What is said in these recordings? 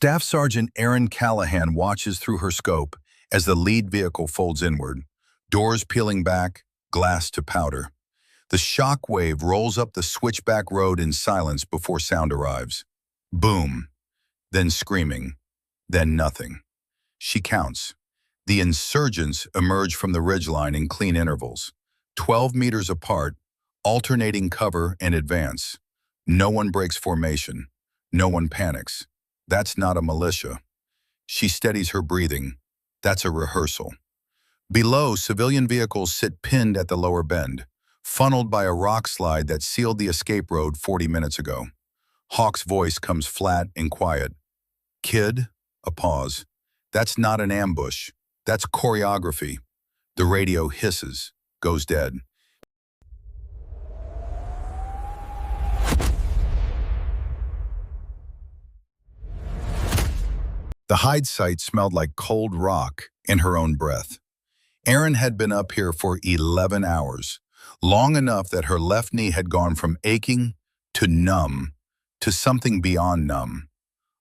Staff Sergeant Erin Callahan watches through her scope as the lead vehicle folds inward, doors peeling back, glass to powder. The shock wave rolls up the switchback road in silence before sound arrives. Boom, then screaming, then nothing. She counts. The insurgents emerge from the ridgeline in clean intervals, 12 meters apart, alternating cover and advance. No one breaks formation. No one panics. That's not a militia. She steadies her breathing. That's a rehearsal. Below, civilian vehicles sit pinned at the lower bend, funneled by a rock slide that sealed the escape road 40 minutes ago. Hawk's voice comes flat and quiet. "Kid," a pause. "That's not an ambush. That's choreography." The radio hisses, goes dead. The hide site smelled like cold rock in her own breath. Erin had been up here for 11 hours, long enough that her left knee had gone from aching to numb to something beyond numb.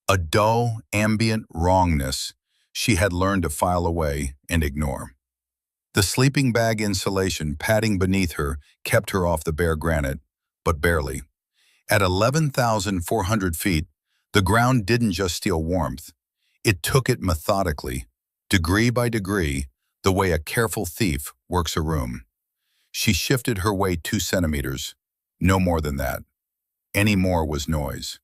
A dull, ambient wrongness she had learned to file away and ignore. The sleeping bag insulation padding beneath her kept her off the bare granite, but barely. At 11,400 feet, the ground didn't just steal warmth. It took it methodically, degree by degree, the way a careful thief works a room. She shifted her weight 2 centimeters, no more than that. Any more was noise.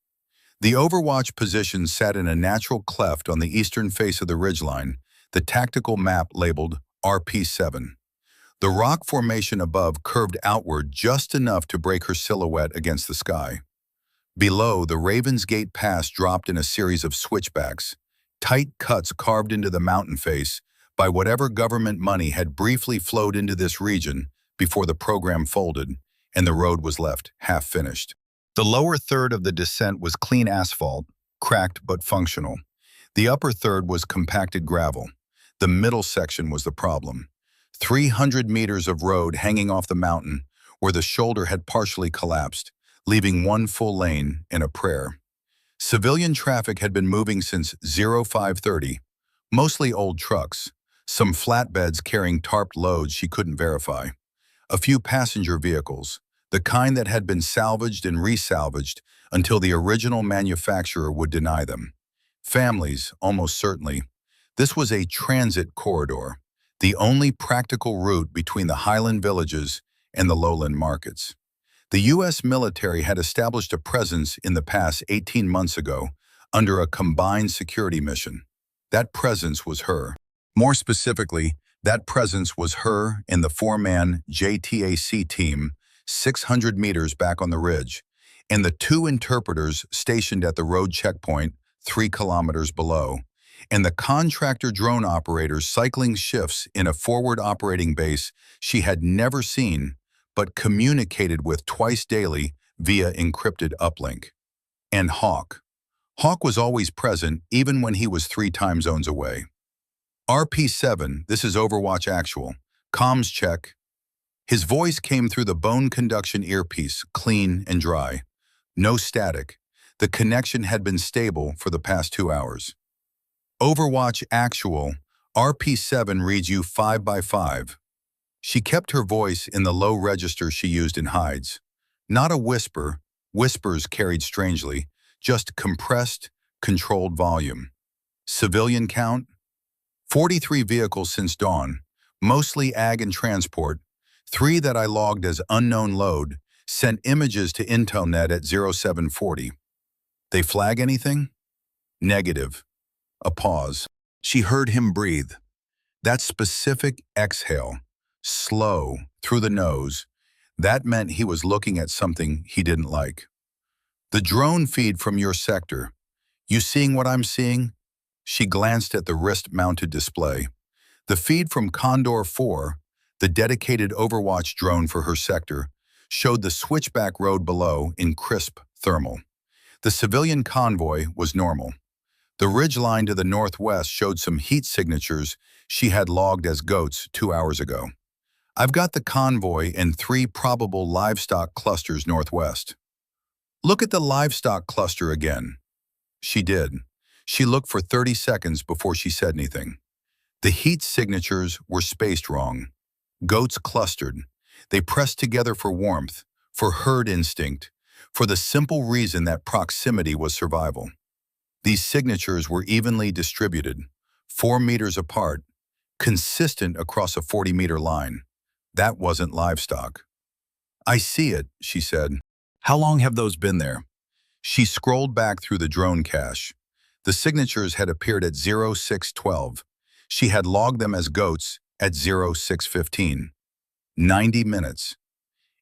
The Overwatch position sat in a natural cleft on the eastern face of the ridgeline, the tactical map labeled RP7. The rock formation above curved outward just enough to break her silhouette against the sky. Below, the Raven's Gate Pass dropped in a series of switchbacks, tight cuts carved into the mountain face by whatever government money had briefly flowed into this region before the program folded and the road was left half-finished. The lower third of the descent was clean asphalt, cracked but functional. The upper third was compacted gravel. The middle section was the problem. 300 meters of road hanging off the mountain where the shoulder had partially collapsed, leaving one full lane in a prayer. Civilian traffic had been moving since 0530, mostly old trucks, some flatbeds carrying tarped loads she couldn't verify, a few passenger vehicles, the kind that had been salvaged and resalvaged until the original manufacturer would deny them. Families, almost certainly. This was a transit corridor, the only practical route between the highland villages and the lowland markets. The U.S. military had established a presence in the pass 18 months ago under a combined security mission. That presence was her. More specifically, that presence was her and the 4-man JTAC team 600 meters back on the ridge, and the 2 interpreters stationed at the road checkpoint 3 kilometers below, and the contractor drone operators cycling shifts in a forward operating base she had never seen but communicated with twice daily via encrypted uplink. And Hawk. Hawk was always present even when he was 3 time zones away. RP7, this is Overwatch Actual. Comms check. His voice came through the bone conduction earpiece, clean and dry. No static. The connection had been stable for the past 2 hours. Overwatch Actual, RP7 reads you 5 by 5. She kept her voice in the low register she used in hides. Not a whisper, whispers carried strangely, just compressed, controlled volume. Civilian count? 43 vehicles since dawn, mostly ag and transport, 3 that I logged as unknown load, sent images to Intelnet at 0740. They flag anything? Negative. A pause. She heard him breathe. That specific exhale, slow, through the nose, that meant he was looking at something he didn't like. The drone feed from your sector. You seeing what I'm seeing? She glanced at the wrist-mounted display. The feed from Condor 4, the dedicated Overwatch drone for her sector, showed the switchback road below in crisp thermal. The civilian convoy was normal. The ridgeline to the northwest showed some heat signatures she had logged as goats 2 hours ago. I've got the convoy and 3 probable livestock clusters northwest. Look at the livestock cluster again. She did. She looked for 30 seconds before she said anything. The heat signatures were spaced wrong. Goats clustered. They pressed together for warmth, for herd instinct, for the simple reason that proximity was survival. These signatures were evenly distributed, 4 meters apart, consistent across a 40-meter line. That wasn't livestock. "I see it," she said. "How long have those been there?" She scrolled back through the drone cache. The signatures had appeared at 0612. She had logged them as goats at 0615. 90 minutes.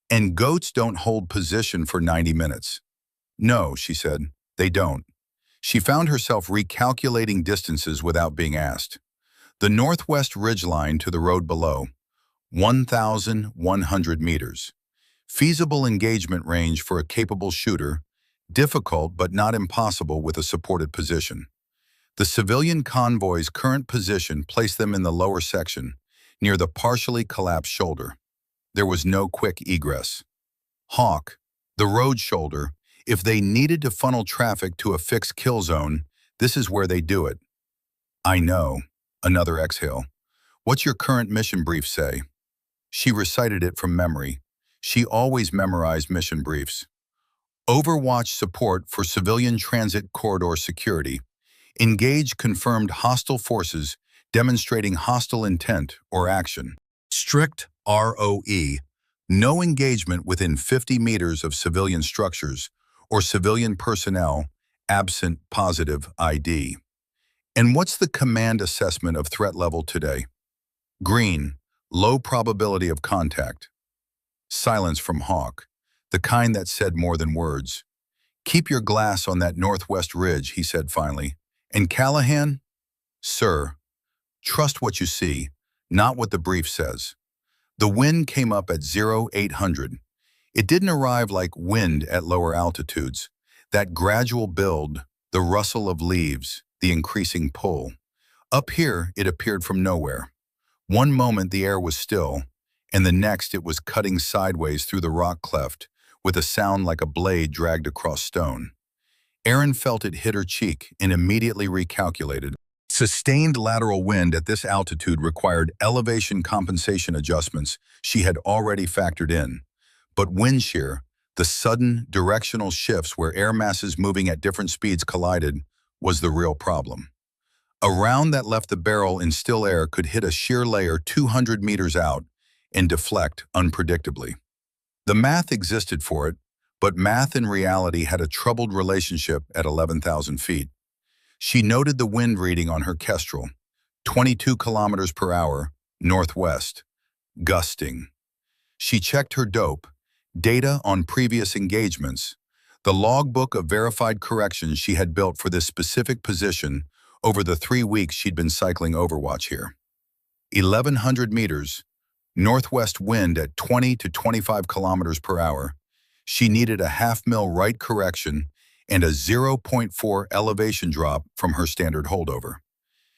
And goats don't hold position for 90 minutes. "No," she said, "they don't." She found herself recalculating distances without being asked. The northwest ridgeline to the road below, 1,100 meters. Feasible engagement range for a capable shooter, difficult but not impossible with a supported position. The civilian convoy's current position placed them in the lower section, near the partially collapsed shoulder. There was no quick egress. Hawk, the road shoulder, if they needed to funnel traffic to a fixed kill zone, this is where they do it. "I know." Another exhale. "What's your current mission brief say?" She recited it from memory. She always memorized mission briefs. "Overwatch support for civilian transit corridor security. Engage confirmed hostile forces demonstrating hostile intent or action. Strict ROE. No engagement within 50 meters of civilian structures or civilian personnel absent positive ID." And what's the command assessment of threat level today? Green, low probability of contact. Silence from Hawk, the kind that said more than words. "Keep your glass on that northwest ridge," he said finally. "And Callahan?" "Sir, trust what you see, not what the brief says." The wind came up at 0800. It didn't arrive like wind at lower altitudes. That gradual build, the rustle of leaves, the increasing pull. Up here, it appeared from nowhere. One moment the air was still, and the next it was cutting sideways through the rock cleft with a sound like a blade dragged across stone. Erin felt it hit her cheek and immediately recalculated. Sustained lateral wind at this altitude required elevation compensation adjustments she had already factored in. But wind shear, the sudden directional shifts where air masses moving at different speeds collided, was the real problem. A round that left the barrel in still air could hit a shear layer 200 meters out and deflect unpredictably. The math existed for it, but math and reality had a troubled relationship at 11,000 feet. She noted the wind reading on her Kestrel, 22 kilometers per hour, northwest, gusting. She checked her dope, data on previous engagements, the logbook of verified corrections she had built for this specific position over the 3 weeks she'd been cycling Overwatch here. 1,100 meters, northwest wind at 20 to 25 kilometers per hour. She needed a half-mil right correction and a 0.4 elevation drop from her standard holdover.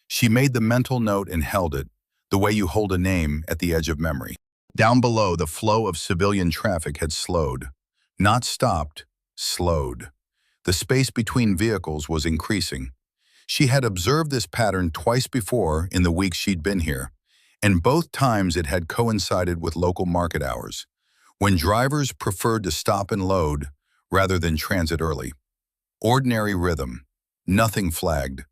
She made the mental note and held it, the way you hold a name at the edge of memory. Down below, the flow of civilian traffic had slowed. Not stopped, slowed. The space between vehicles was increasing. She had observed this pattern twice before in the weeks she'd been here, and both times it had coincided with local market hours, when drivers preferred to stop and load rather than transit early. Ordinary rhythm, nothing flagged,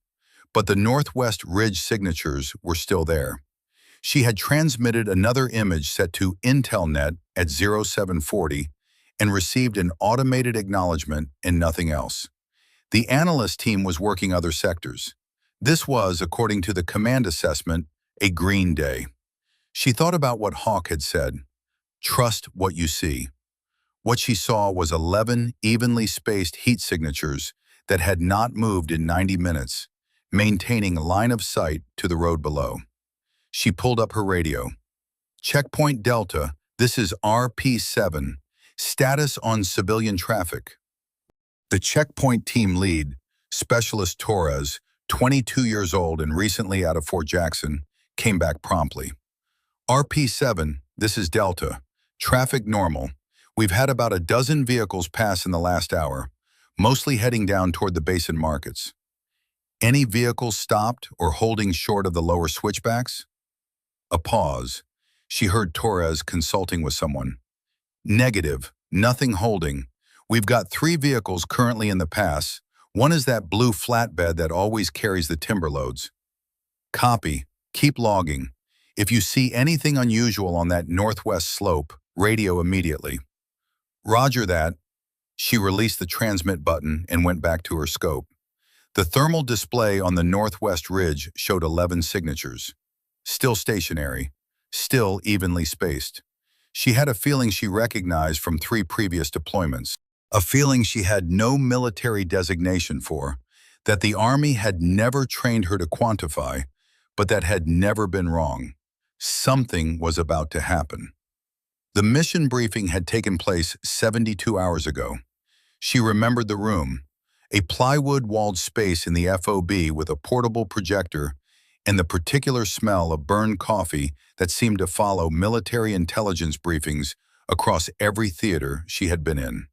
but the northwest ridge signatures were still there. She had transmitted another image set to IntelNet at 0740 and received an automated acknowledgement and nothing else. The analyst team was working other sectors. This was, according to the command assessment, a green day. She thought about what Hawk had said. Trust what you see. What she saw was 11 evenly spaced heat signatures that had not moved in 90 minutes, maintaining line of sight to the road below. She pulled up her radio. "Checkpoint Delta, this is RP7. Status on civilian traffic." The checkpoint team lead, Specialist Torres, 22 years old and recently out of Fort Jackson, came back promptly. "RP7, this is Delta. Traffic normal. We've had about a dozen vehicles pass in the last hour, mostly heading down toward the basin markets." Any vehicles stopped or holding short of the lower switchbacks? A pause. She heard Torres consulting with someone. Negative. Nothing holding. We've got 3 vehicles currently in the pass. One is that blue flatbed that always carries the timber loads. Copy. Keep logging. If you see anything unusual on that northwest slope, radio immediately. Roger that. She released the transmit button and went back to her scope. The thermal display on the northwest ridge showed 11 signatures. Still stationary. Still evenly spaced. She had a feeling she recognized from 3 previous deployments. A feeling she had no military designation for, that the Army had never trained her to quantify, but that had never been wrong. Something was about to happen. The mission briefing had taken place 72 hours ago. She remembered the room, a plywood-walled space in the FOB with a portable projector and the particular smell of burned coffee that seemed to follow military intelligence briefings across every theater she had been in.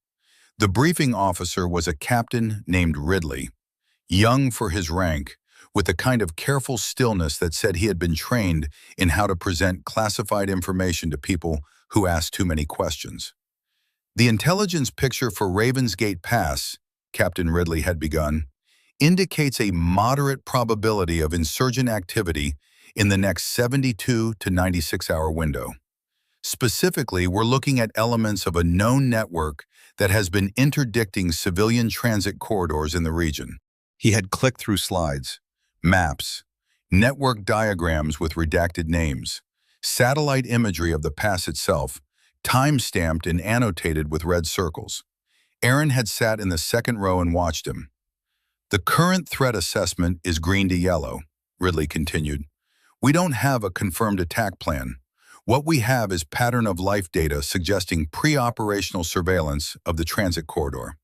The briefing officer was a captain named Ridley, young for his rank, with the kind of careful stillness that said he had been trained in how to present classified information to people who asked too many questions. The intelligence picture for Ravensgate Pass, Captain Ridley had begun, indicates a moderate probability of insurgent activity in the next 72 to 96-hour window. Specifically, we're looking at elements of a known network that has been interdicting civilian transit corridors in the region. He had clicked through slides, maps, network diagrams with redacted names, satellite imagery of the pass itself, time-stamped and annotated with red circles. Erin had sat in the second row and watched him. The current threat assessment is green to yellow, Ridley continued. We don't have a confirmed attack plan. What we have is pattern of life data suggesting pre-operational surveillance of the transit corridor.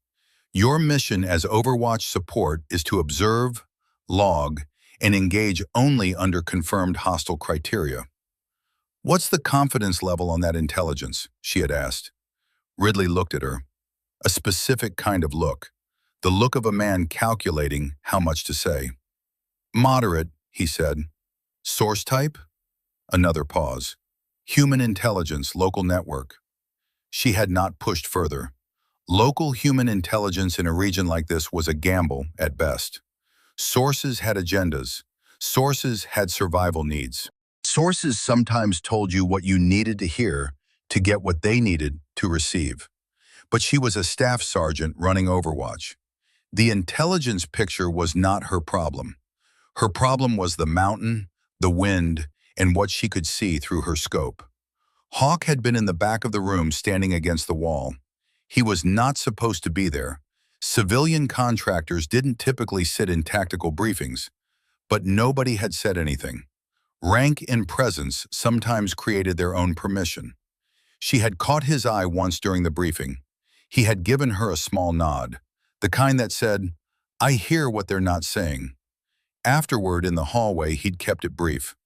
Your mission as Overwatch support is to observe, log, and engage only under confirmed hostile criteria. What's the confidence level on that intelligence? She had asked. Ridley looked at her. A specific kind of look. The look of a man calculating how much to say. Moderate, he said. Source type? Another pause. Human intelligence, local network. She had not pushed further. Local human intelligence in a region like this was a gamble at best. Sources had agendas. Sources had survival needs. Sources sometimes told you what you needed to hear to get what they needed to receive. But she was a staff sergeant running Overwatch. The intelligence picture was not her problem. Her problem was the mountain, the wind, and what she could see through her scope. Hawk had been in the back of the room standing against the wall. He was not supposed to be there. Civilian contractors didn't typically sit in tactical briefings, but nobody had said anything. Rank and presence sometimes created their own permission. She had caught his eye once during the briefing. He had given her a small nod, the kind that said, I hear what they're not saying. Afterward, in the hallway, he'd kept it brief.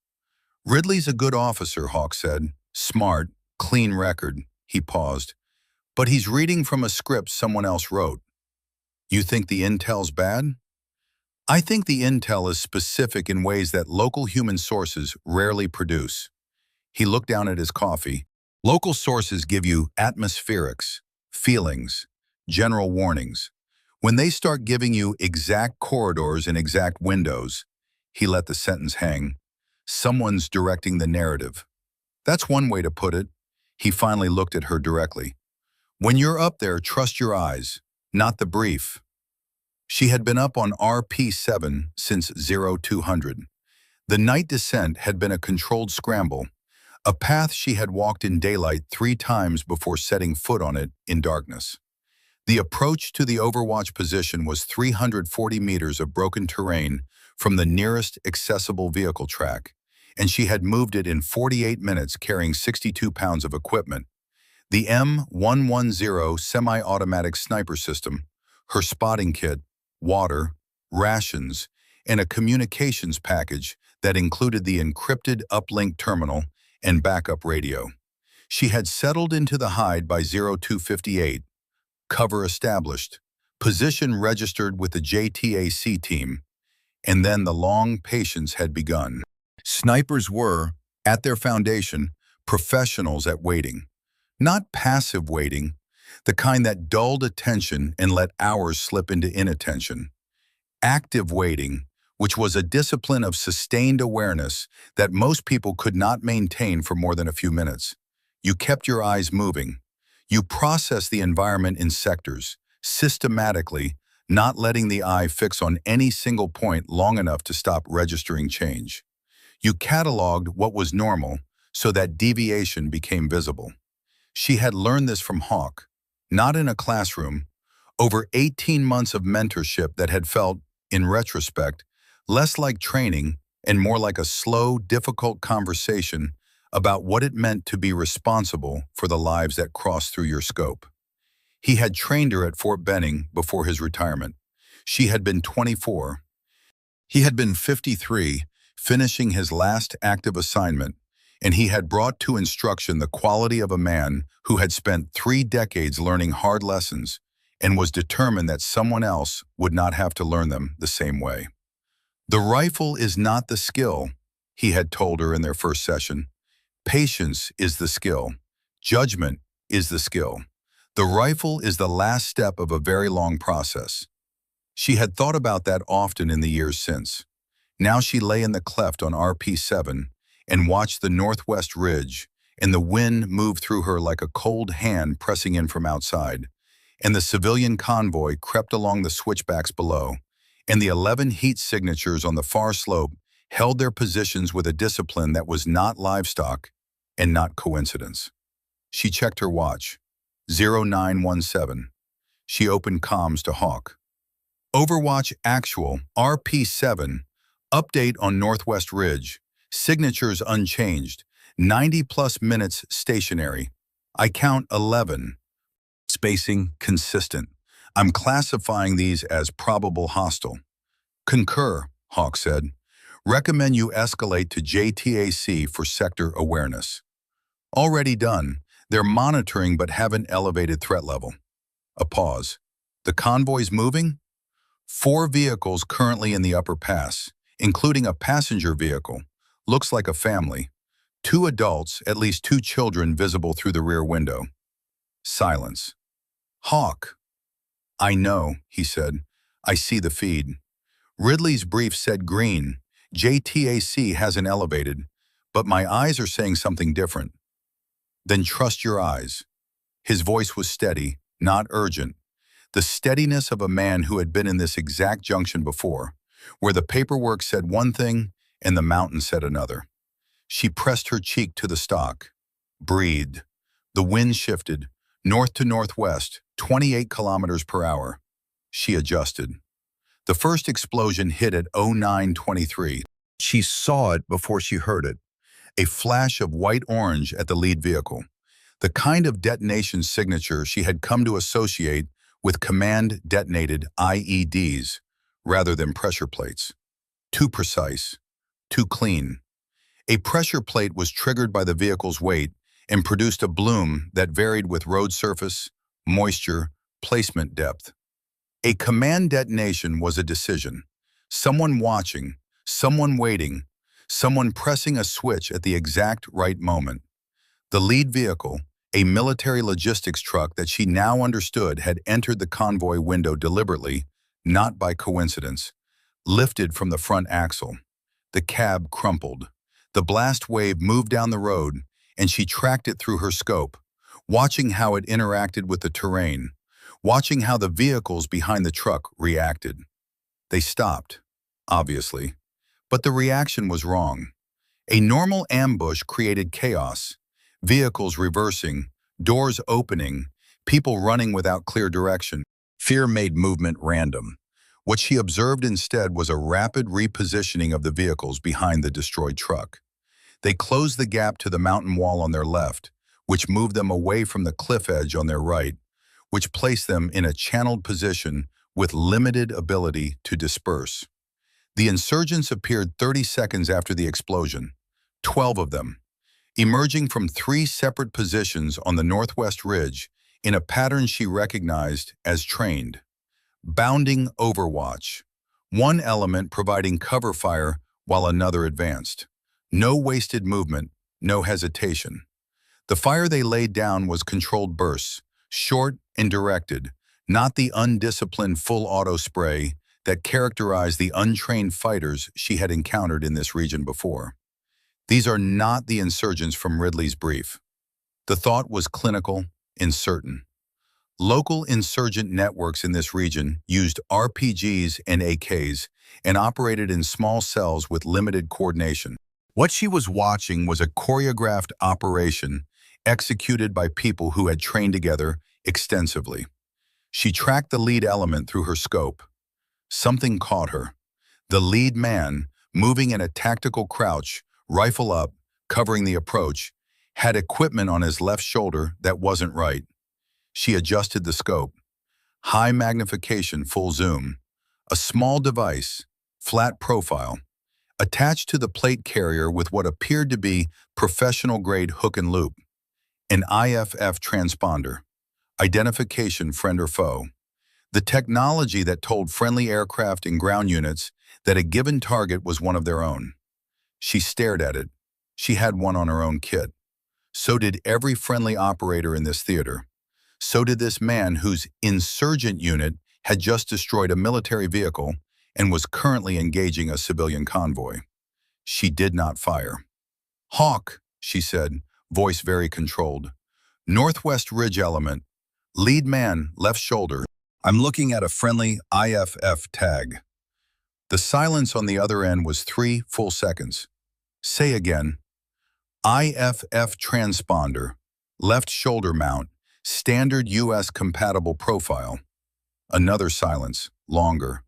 Ridley's a good officer, Hawk said. Smart, clean record. He paused. But he's reading from a script someone else wrote. You think the intel's bad? I think the intel is specific in ways that local human sources rarely produce. He looked down at his coffee. Local sources give you atmospherics, feelings, general warnings. When they start giving you exact corridors and exact windows, he let the sentence hang. Someone's directing the narrative. That's one way to put it. He finally looked at her directly. When you're up there, trust your eyes, not the brief. She had been up on RP-7 since 0200. The night descent had been a controlled scramble, a path she had walked in daylight 3 times before setting foot on it in darkness. The approach to the Overwatch position was 340 meters of broken terrain from the nearest accessible vehicle track, and she had moved it in 48 minutes carrying 62 pounds of equipment. The M110 semi-automatic sniper system, her spotting kit, water, rations, and a communications package that included the encrypted uplink terminal and backup radio. She had settled into the hide by 0258, cover established, position registered with the JTAC team. And then the long patience had begun. Snipers were, at their foundation, professionals at waiting. Not passive waiting, the kind that dulled attention and let hours slip into inattention. Active waiting, which was a discipline of sustained awareness that most people could not maintain for more than a few minutes. You kept your eyes moving. You processed the environment in sectors, systematically, not letting the eye fix on any single point long enough to stop registering change. You cataloged what was normal so that deviation became visible. She had learned this from Hawk, not in a classroom, over 18 months of mentorship that had felt, in retrospect, less like training and more like a slow, difficult conversation about what it meant to be responsible for the lives that crossed through your scope. He had trained her at Fort Benning before his retirement. She had been 24. He had been 53, finishing his last active assignment, and he had brought to instruction the quality of a man who had spent 3 decades learning hard lessons and was determined that someone else would not have to learn them the same way. The rifle is not the skill, he had told her in their first session. Patience is the skill. Judgment is the skill. The rifle is the last step of a very long process. She had thought about that often in the years since. Now she lay in the cleft on RP7 and watched the northwest ridge, and the wind moved through her like a cold hand pressing in from outside, and the civilian convoy crept along the switchbacks below, and the 11 heat signatures on the far slope held their positions with a discipline that was not livestock and not coincidence. She checked her watch. 0917. She opened comms to Hawk. Overwatch Actual, RP7, update on Northwest Ridge, signatures unchanged, 90+ minutes stationary. I count 11. Spacing consistent. I'm classifying these as probable hostile. Concur, Hawk said. Recommend you escalate to JTAC for sector awareness. Already done. They're monitoring but haven't elevated threat level. A pause. The convoy's moving? 4 vehicles currently in the upper pass, including a passenger vehicle. Looks like a family. 2 adults, at least 2 children visible through the rear window. Silence. Hawk. I know, he said. I see the feed. Ridley's brief said green. JTAC hasn't elevated, but my eyes are saying something different. Then trust your eyes. His voice was steady, not urgent. The steadiness of a man who had been in this exact junction before, where the paperwork said one thing and the mountain said another. She pressed her cheek to the stock. Breathed. The wind shifted, north to northwest, 28 kilometers per hour. She adjusted. The first explosion hit at 0923. She saw it before she heard it. A flash of white-orange at the lead vehicle. The kind of detonation signature she had come to associate with command-detonated IEDs rather than pressure plates. Too precise. Too clean. A pressure plate was triggered by the vehicle's weight and produced a bloom that varied with road surface, moisture, placement depth. A command detonation was a decision. Someone watching, someone waiting, someone pressing a switch at the exact right moment. The lead vehicle, a military logistics truck that she now understood had entered the convoy window deliberately, not by coincidence, lifted from the front axle. The cab crumpled. The blast wave moved down the road, and she tracked it through her scope, watching how it interacted with the terrain, watching how the vehicles behind the truck reacted. They stopped, obviously, but the reaction was wrong. A normal ambush created chaos, vehicles reversing, doors opening, people running without clear direction. Fear made movement random. What she observed instead was a rapid repositioning of the vehicles behind the destroyed truck. They closed the gap to the mountain wall on their left, which moved them away from the cliff edge on their right, which placed them in a channeled position with limited ability to disperse. The insurgents appeared 30 seconds after the explosion, 12 of them, emerging from 3 separate positions on the northwest ridge in a pattern she recognized as trained. Bounding Overwatch. one element providing cover fire while another advanced. No wasted movement, no hesitation. The fire they laid down was controlled bursts, short and directed, not the undisciplined full auto spray that characterized the untrained fighters she had encountered in this region before. These are not the insurgents from Ridley's brief. The thought was clinical and certain. Local insurgent networks in this region used RPGs and AKs and operated in small cells with limited coordination. What she was watching was a choreographed operation executed by people who had trained together extensively. She tracked the lead element through her scope. Something caught her. The lead man, moving in a tactical crouch, rifle up, covering the approach, had equipment on his left shoulder that wasn't right. She adjusted the scope. High magnification, full zoom. A small device, flat profile, attached to the plate carrier with what appeared to be professional-grade hook and loop. An IFF transponder. Identification, friend or foe. The technology that told friendly aircraft and ground units that a given target was one of their own. She stared at it. She had one on her own kit. So did every friendly operator in this theater. So did this man whose insurgent unit had just destroyed a military vehicle and was currently engaging a civilian convoy. She did not fire. "Hawk," she said, voice very controlled. "Northwest Ridge element. Lead man, left shoulder. I'm looking at a friendly IFF tag." The silence on the other end was 3 full seconds. "Say again." "IFF transponder. Left shoulder mount. Standard US-compatible profile." Another silence, longer.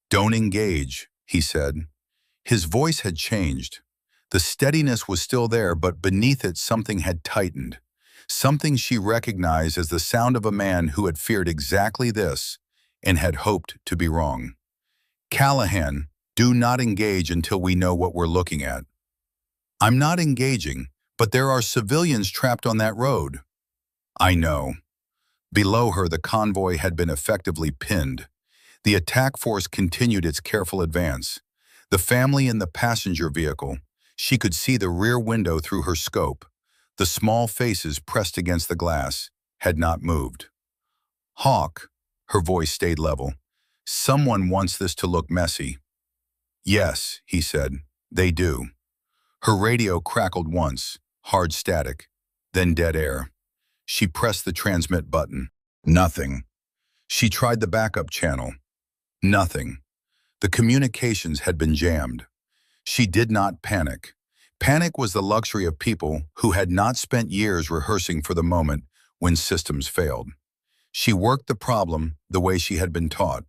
"Don't engage," he said. His voice had changed. The steadiness was still there, but beneath it something had tightened. Something she recognized as the sound of a man who had feared exactly this and had hoped to be wrong. "Callahan, do not engage until we know what we're looking at." "I'm not engaging, but there are civilians trapped on that road." "I know." Below her, the convoy had been effectively pinned. The attack force continued its careful advance. The family in the passenger vehicle, she could see the rear window through her scope. The small faces pressed against the glass had not moved. "Hawk," her voice stayed level. "Someone wants this to look messy." "Yes," he said, "they do." Her radio crackled once, hard static, then dead air. She pressed the transmit button. Nothing. She tried the backup channel. Nothing. The communications had been jammed. She did not panic. Panic was the luxury of people who had not spent years rehearsing for the moment when systems failed. She worked the problem the way she had been taught.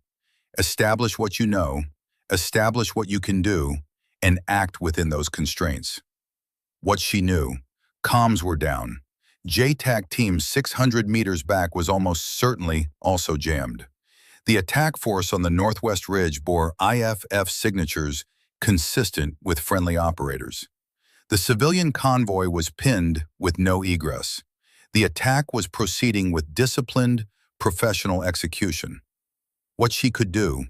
Establish what you know, establish what you can do, and act within those constraints. What she knew: comms were down. JTAC team 600 meters back was almost certainly also jammed. The attack force on the Northwest Ridge bore IFF signatures consistent with friendly operators. The civilian convoy was pinned with no egress. The attack was proceeding with disciplined, professional execution. What she could do: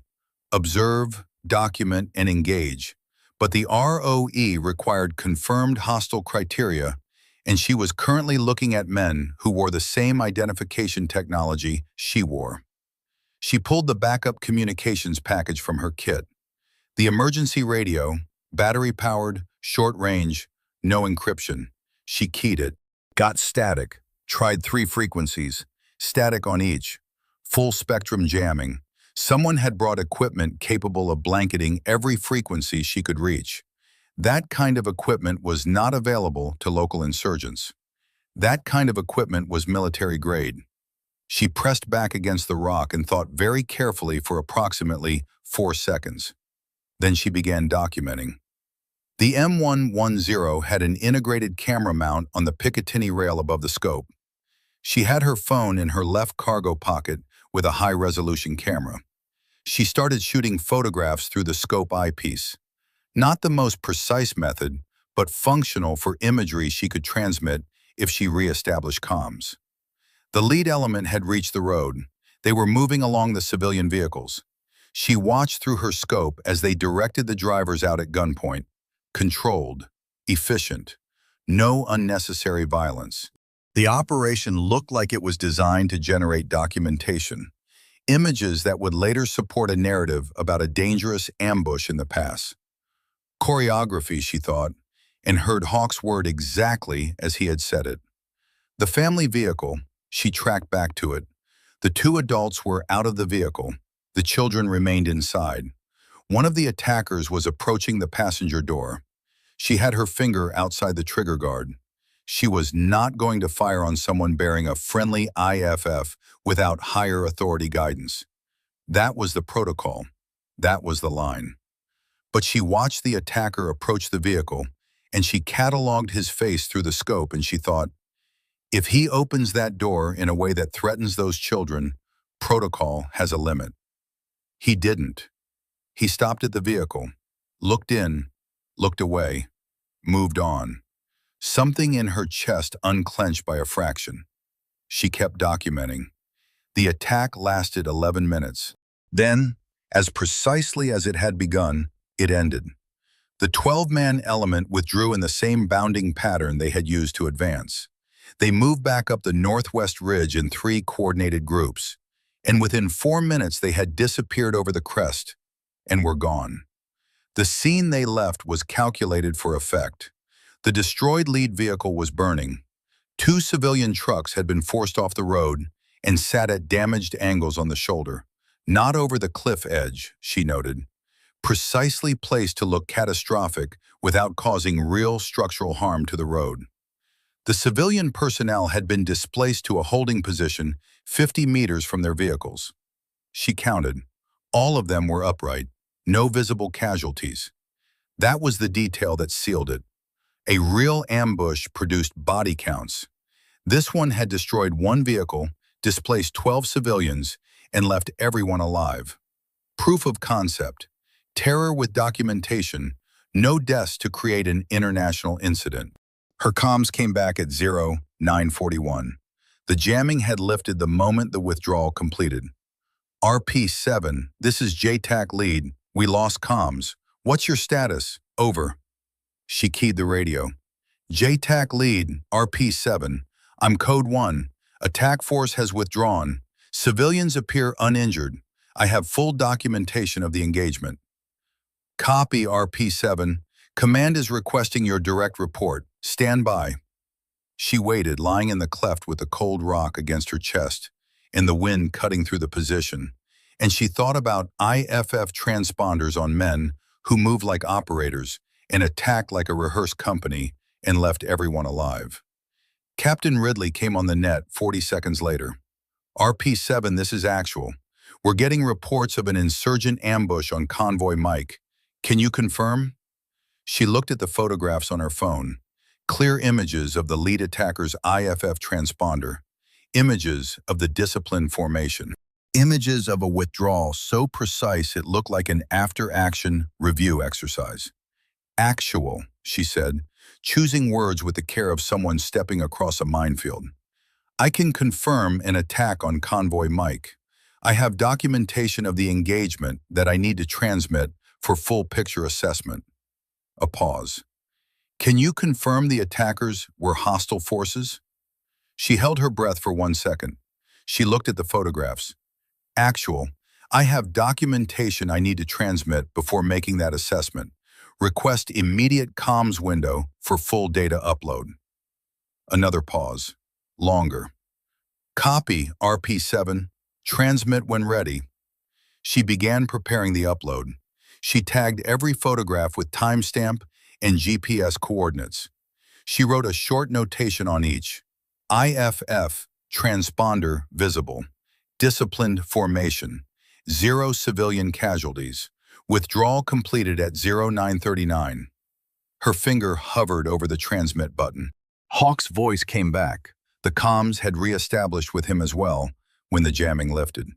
observe, document, and engage. But the ROE required confirmed hostile criteria, and she was currently looking at men who wore the same identification technology she wore. She pulled the backup communications package from her kit. The emergency radio, battery-powered, short-range, no encryption. She keyed it. Got static. Tried 3 frequencies. Static on each. Full spectrum jamming. Someone had brought equipment capable of blanketing every frequency she could reach. That kind of equipment was not available to local insurgents. That kind of equipment was military grade. She pressed back against the rock and thought very carefully for approximately 4 seconds. Then she began documenting. The M110 had an integrated camera mount on the Picatinny rail above the scope. She had her phone in her left cargo pocket with a high-resolution camera. She started shooting photographs through the scope eyepiece. Not the most precise method, but functional for imagery she could transmit if she re-established comms. The lead element had reached the road. They were moving along the civilian vehicles. She watched through her scope as they directed the drivers out at gunpoint. Controlled, efficient, no unnecessary violence. The operation looked like it was designed to generate documentation, images that would later support a narrative about a dangerous ambush in the pass. Choreography, she thought, and heard Hawk's word exactly as he had said it. The family vehicle, she tracked back to it. The two adults were out of the vehicle. The children remained inside. One of the attackers was approaching the passenger door. She had her finger outside the trigger guard. She was not going to fire on someone bearing a friendly IFF without higher authority guidance. That was the protocol. That was the line. But she watched the attacker approach the vehicle, and she cataloged his face through the scope, and she thought, if he opens that door in a way that threatens those children, protocol has a limit. He didn't. He stopped at the vehicle, looked in, looked away, moved on. Something in her chest unclenched by a fraction. She kept documenting. The attack lasted 11 minutes. Then, as precisely as it had begun, it ended. The 12-man element withdrew in the same bounding pattern they had used to advance. They moved back up the northwest ridge in 3 coordinated groups, and within 4 minutes they had disappeared over the crest and were gone. The scene they left was calculated for effect. The destroyed lead vehicle was burning. 2 civilian trucks had been forced off the road and sat at damaged angles on the shoulder, not over the cliff edge, she noted, precisely placed to look catastrophic without causing real structural harm to the road. The civilian personnel had been displaced to a holding position 50 meters from their vehicles. She counted. All of them were upright, no visible casualties. That was the detail that sealed it. A real ambush produced body counts. This one had destroyed 1 vehicle, displaced 12 civilians, and left everyone alive. Proof of concept. Terror with documentation. No deaths to create an international incident. Her comms came back at 0941. The jamming had lifted the moment the withdrawal completed. RP-7, this is JTAC lead. We lost comms. What's your status? Over. She keyed the radio. JTAC lead, RP-7. I'm code 1. Attack force has withdrawn. Civilians appear uninjured. I have full documentation of the engagement. Copy, RP-7. Command is requesting your direct report. Stand by. She waited, lying in the cleft with the cold rock against her chest, and the wind cutting through the position. And she thought about IFF transponders on men who moved like operators and attacked like a rehearsed company and left everyone alive. Captain Ridley came on the net 40 seconds later. RP-7, this is actual. We're getting reports of an insurgent ambush on Convoy Mike. Can you confirm? She looked at the photographs on her phone. Clear images of the lead attacker's IFF transponder. Images of the discipline formation. Images of a withdrawal so precise it looked like an after-action review exercise. Actual, she said, choosing words with the care of someone stepping across a minefield. I can confirm an attack on Convoy Mike. I have documentation of the engagement that I need to transmit for full picture assessment. A pause. Can you confirm the attackers were hostile forces? She held her breath for 1 second. She looked at the photographs. Actual. I have documentation I need to transmit before making that assessment. Request immediate comms window for full data upload. Another pause. Longer. Copy, RP-7. Transmit when ready. She began preparing the upload. She tagged every photograph with timestamp and GPS coordinates. She wrote a short notation on each. IFF, transponder visible. Disciplined formation. 0 civilian casualties. Withdrawal completed at 0939. Her finger hovered over the transmit button. Hawk's voice came back. The comms had re-established with him as well when the jamming lifted.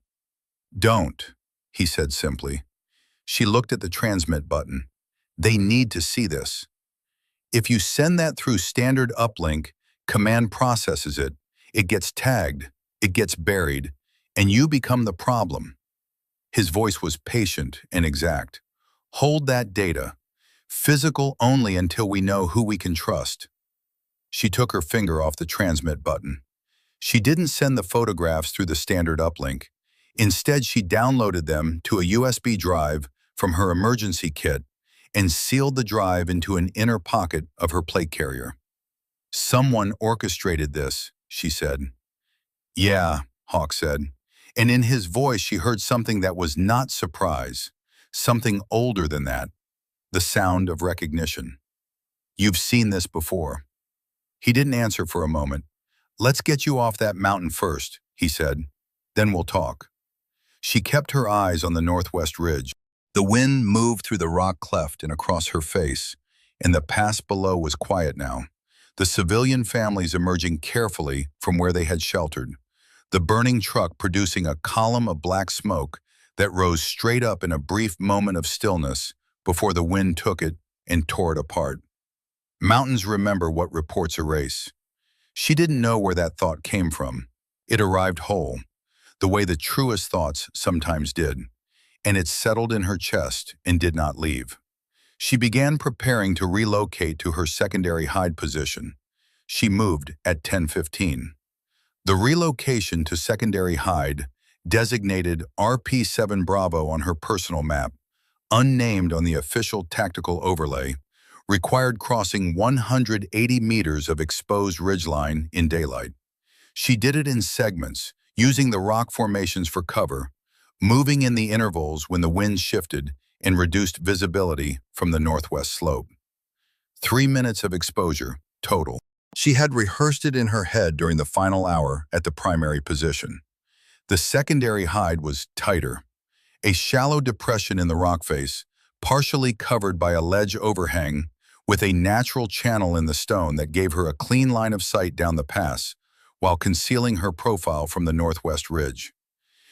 Don't, he said simply. She looked at the transmit button. They need to see this. If you send that through standard uplink, command processes it, it gets tagged, it gets buried, and you become the problem. His voice was patient and exact. Hold that data. Physical only until we know who we can trust. She took her finger off the transmit button. She didn't send the photographs through the standard uplink. Instead, she downloaded them to a USB drive from her emergency kit and sealed the drive into an inner pocket of her plate carrier. Someone orchestrated this, she said. Yeah, Hawk said. And in his voice, she heard something that was not surprise, something older than that, the sound of recognition. You've seen this before. He didn't answer for a moment. Let's get you off that mountain first, he said. Then we'll talk. She kept her eyes on the northwest ridge. The wind moved through the rock cleft and across her face, and the pass below was quiet now. The civilian families emerging carefully from where they had sheltered. The burning truck producing a column of black smoke that rose straight up in a brief moment of stillness before the wind took it and tore it apart. Mountains remember what reports erase. She didn't know where that thought came from. It arrived whole, the way the truest thoughts sometimes did, and it settled in her chest and did not leave. She began preparing to relocate to her secondary hide position. She moved at 10:15. The relocation to secondary hide, designated RP7 Bravo on her personal map, unnamed on the official tactical overlay, required crossing 180 meters of exposed ridgeline in daylight. She did it in segments, using the rock formations for cover, moving in the intervals when the wind shifted and reduced visibility from the northwest slope. 3 minutes of exposure, total. She had rehearsed it in her head during the final hour at the primary position. The secondary hide was tighter, a shallow depression in the rock face, partially covered by a ledge overhang, with a natural channel in the stone that gave her a clean line of sight down the pass, while concealing her profile from the northwest ridge.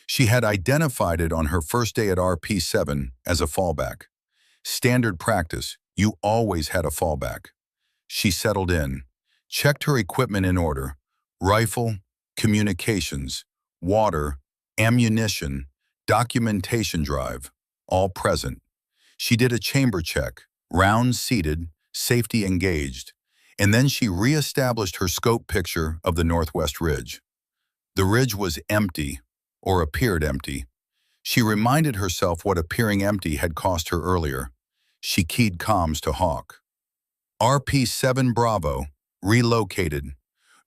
She had identified it on her first day at RP7 as a fallback. Standard practice, you always had a fallback. She settled in, checked her equipment in order: rifle, communications, water, ammunition, documentation drive, all present. She did a chamber check, rounds seated, safety engaged, and then she re-established her scope picture of the northwest ridge. The ridge was empty, or appeared empty. She reminded herself what appearing empty had cost her earlier. She keyed comms to Hawk. RP7 Bravo, relocated.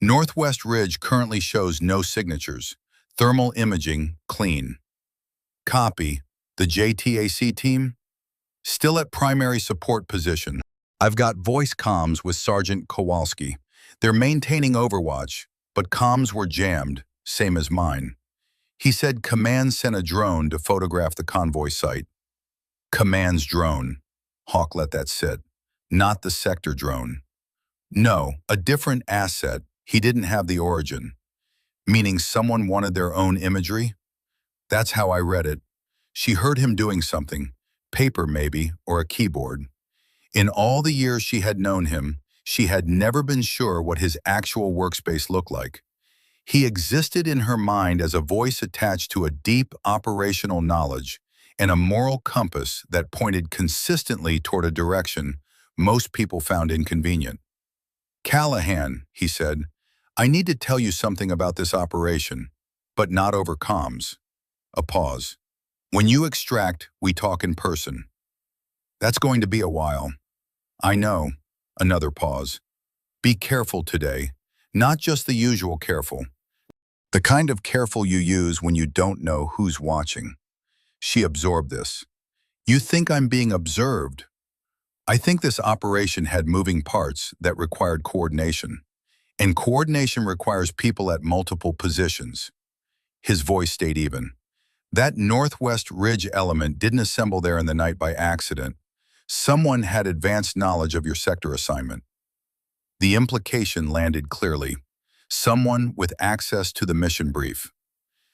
Northwest ridge currently shows no signatures. Thermal imaging, clean. Copy. The JTAC team? Still at primary support position. I've got voice comms with Sergeant Kowalski. They're maintaining overwatch, but comms were jammed, same as mine. He said Command sent a drone to photograph the convoy site. Command's drone. Hawk let that sit. Not the sector drone. No, a different asset. He didn't have the origin. Meaning someone wanted their own imagery? That's how I read it. She heard him doing something. Paper maybe, or a keyboard. In all the years she had known him, she had never been sure what his actual workspace looked like. He existed in her mind as a voice attached to a deep operational knowledge and a moral compass that pointed consistently toward a direction most people found inconvenient. Callahan, he said, I need to tell you something about this operation, but not over comms. A pause. When you extract, we talk in person. That's going to be a while. I know. Another pause. Be careful today. Not just the usual careful. The kind of careful you use when you don't know who's watching. She absorbed this. You think I'm being observed? I think this operation had moving parts that required coordination. And coordination requires people at multiple positions. His voice stayed even. That northwest ridge element didn't assemble there in the night by accident. Someone had advanced knowledge of your sector assignment. The implication landed clearly. Someone with access to the mission brief.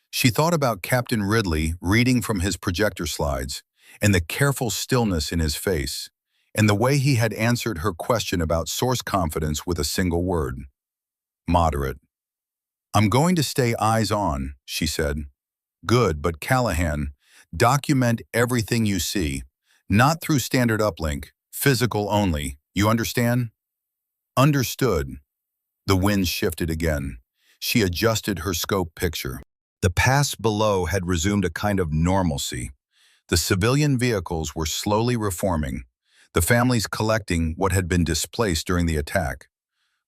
She thought about Captain Ridley reading from his projector slides, and the careful stillness in his face, and the way he had answered her question about source confidence with a single word. Moderate. I'm going to stay eyes on, she said. Good, but Callahan, Document everything you see, not through standard uplink, physical only. You understand? Understood. The wind shifted again. She adjusted her scope picture. The pass below had resumed a kind of normalcy. The civilian vehicles were slowly reforming, the families collecting what had been displaced during the attack.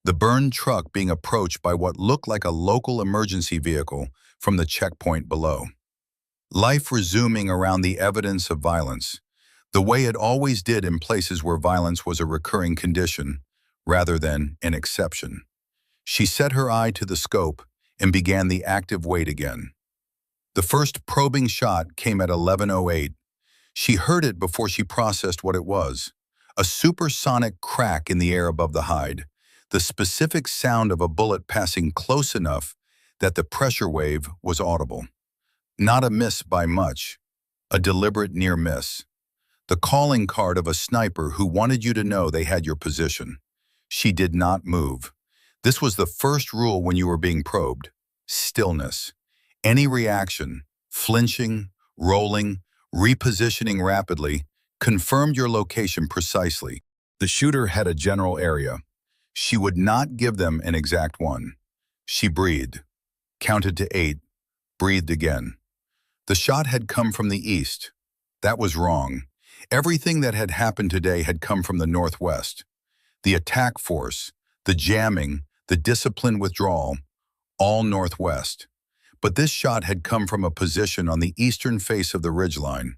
The burned truck being approached by what looked like a local emergency vehicle from the checkpoint below. Life resuming around the evidence of violence, the way it always did in places where violence was a recurring condition, rather than an exception. She set her eye to the scope and began the active wait again. The first probing shot came at 11:08. She heard it before she processed what it was. A supersonic crack in the air above the hide, the specific sound of a bullet passing close enough that the pressure wave was audible. Not a miss by much, a deliberate near miss. The calling card of a sniper who wanted you to know they had your position. She did not move. This was the first rule when you were being probed. Stillness. Any reaction, flinching, rolling, repositioning rapidly, confirmed your location precisely. The shooter had a general area. She would not give them an exact one. She breathed, counted to 8, breathed again. The shot had come from the east. That was wrong. Everything that had happened today had come from the northwest. The attack force, the jamming, the disciplined withdrawal, all northwest. But this shot had come from a position on the eastern face of the ridgeline,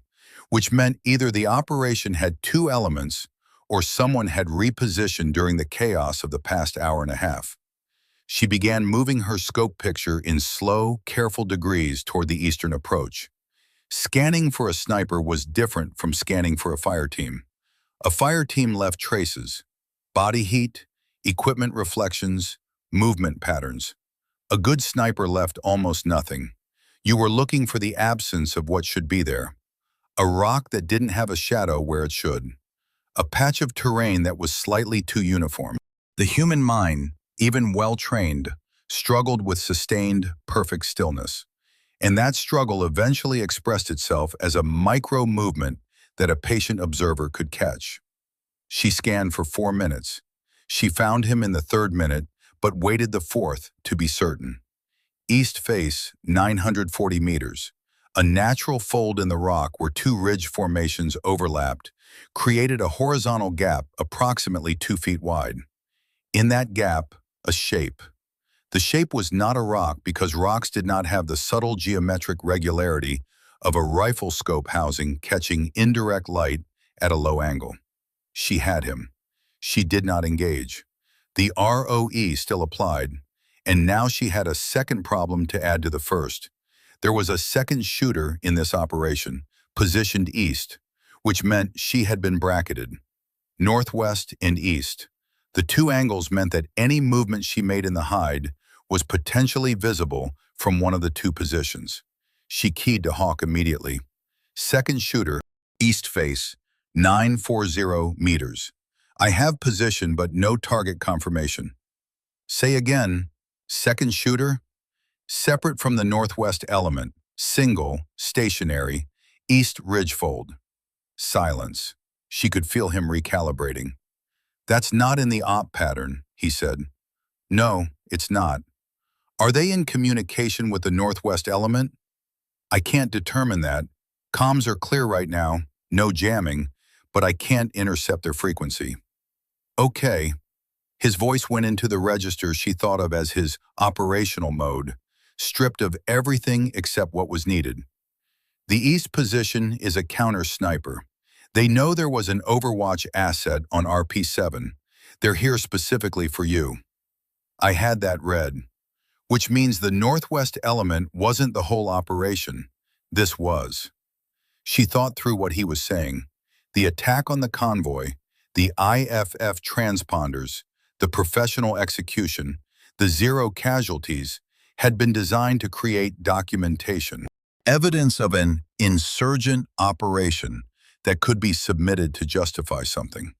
which meant either the operation had two elements or someone had repositioned during the chaos of the past hour and a half. She began moving her scope picture in slow, careful degrees toward the eastern approach. Scanning for a sniper was different from scanning for a fire team. A fire team left traces, body heat, equipment reflections, movement patterns. A good sniper left almost nothing. You were looking for the absence of what should be there. A rock that didn't have a shadow where it should. A patch of terrain that was slightly too uniform. The human mind, even well-trained, struggled with sustained, perfect stillness. And that struggle eventually expressed itself as a micro-movement that a patient observer could catch. She scanned for 4 minutes. She found him in the 3rd minute, but waited the 4th to be certain. East face, 940 meters. A natural fold in the rock where two ridge formations overlapped created a horizontal gap approximately 2 feet wide. In that gap, a shape. The shape was not a rock because rocks did not have the subtle geometric regularity of a rifle scope housing catching indirect light at a low angle. She had him. She did not engage. The ROE still applied, and now she had a second problem to add to the first. There was a second shooter in this operation, positioned east, which meant she had been bracketed. Northwest and east. The two angles meant that any movement she made in the hide was potentially visible from one of the two positions. She keyed to Hawk immediately. Second shooter, east face, 940 meters. I have position but no target confirmation. Say again, second shooter? Separate from the northwest element, single, stationary, east ridgefold. Silence. She could feel him recalibrating. That's not in the op pattern, he said. No, it's not. Are they in communication with the northwest element? I can't determine that. Comms are clear right now, no jamming, but I can't intercept their frequency. Okay. His voice went into the register she thought of as his operational mode, stripped of everything except what was needed. The east position is a counter sniper. They know there was an Overwatch asset on RP7. They're here specifically for you. I had that read. Which means the northwest element wasn't the whole operation. This was. She thought through what he was saying. The attack on the convoy, the IFF transponders, the professional execution, the zero casualties, had been designed to create documentation. Evidence of an insurgent operation that could be submitted to justify something.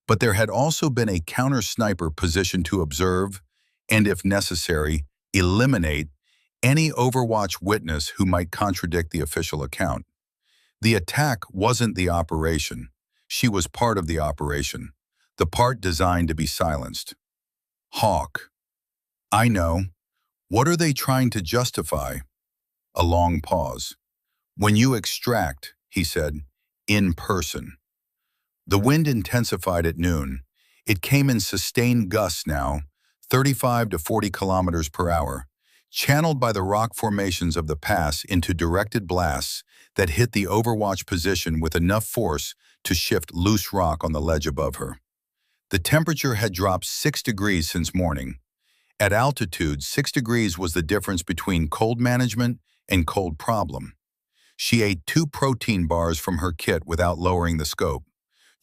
But there had also been a counter-sniper positioned to observe, and if necessary, eliminate any Overwatch witness who might contradict the official account. The attack wasn't the operation. She was part of the operation, the part designed to be silenced. Hawk. I know. What are they trying to justify? A long pause. When you extract, he said, in person. The wind intensified at noon. It came in sustained gusts now, 35 to 40 kilometers per hour, channeled by the rock formations of the pass into directed blasts that hit the overwatch position with enough force to shift loose rock on the ledge above her. The temperature had dropped 6 degrees since morning. At altitude, 6 degrees was the difference between cold management and cold problem. She ate 2 protein bars from her kit without lowering the scope,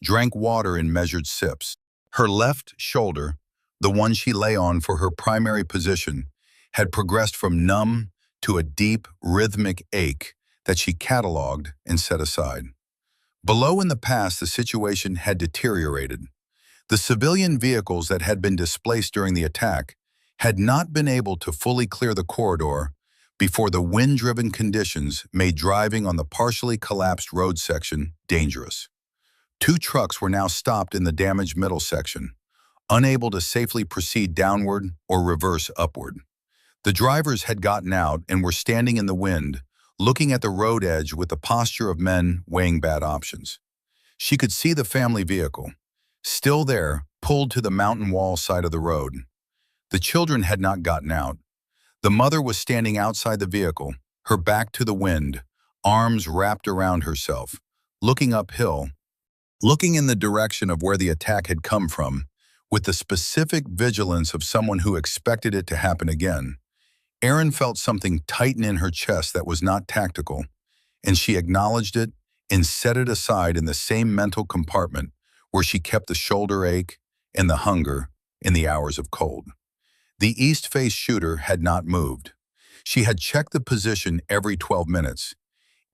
drank water in measured sips. Her left shoulder, the one she lay on for her primary position, had progressed from numb to a deep, rhythmic ache that she catalogued and set aside. Below in the pass, the situation had deteriorated. The civilian vehicles that had been displaced during the attack had not been able to fully clear the corridor before the wind-driven conditions made driving on the partially collapsed road section dangerous. 2 trucks were now stopped in the damaged middle section, unable to safely proceed downward or reverse upward. The drivers had gotten out and were standing in the wind, looking at the road edge with the posture of men weighing bad options. She could see the family vehicle, still there, pulled to the mountain wall side of the road. The children had not gotten out. The mother was standing outside the vehicle, her back to the wind, arms wrapped around herself, looking uphill, looking in the direction of where the attack had come from, with the specific vigilance of someone who expected it to happen again. Erin felt something tighten in her chest that was not tactical, and she acknowledged it and set it aside in the same mental compartment where she kept the shoulder ache and the hunger in the hours of cold. The east-face shooter had not moved. She had checked the position every 12 minutes.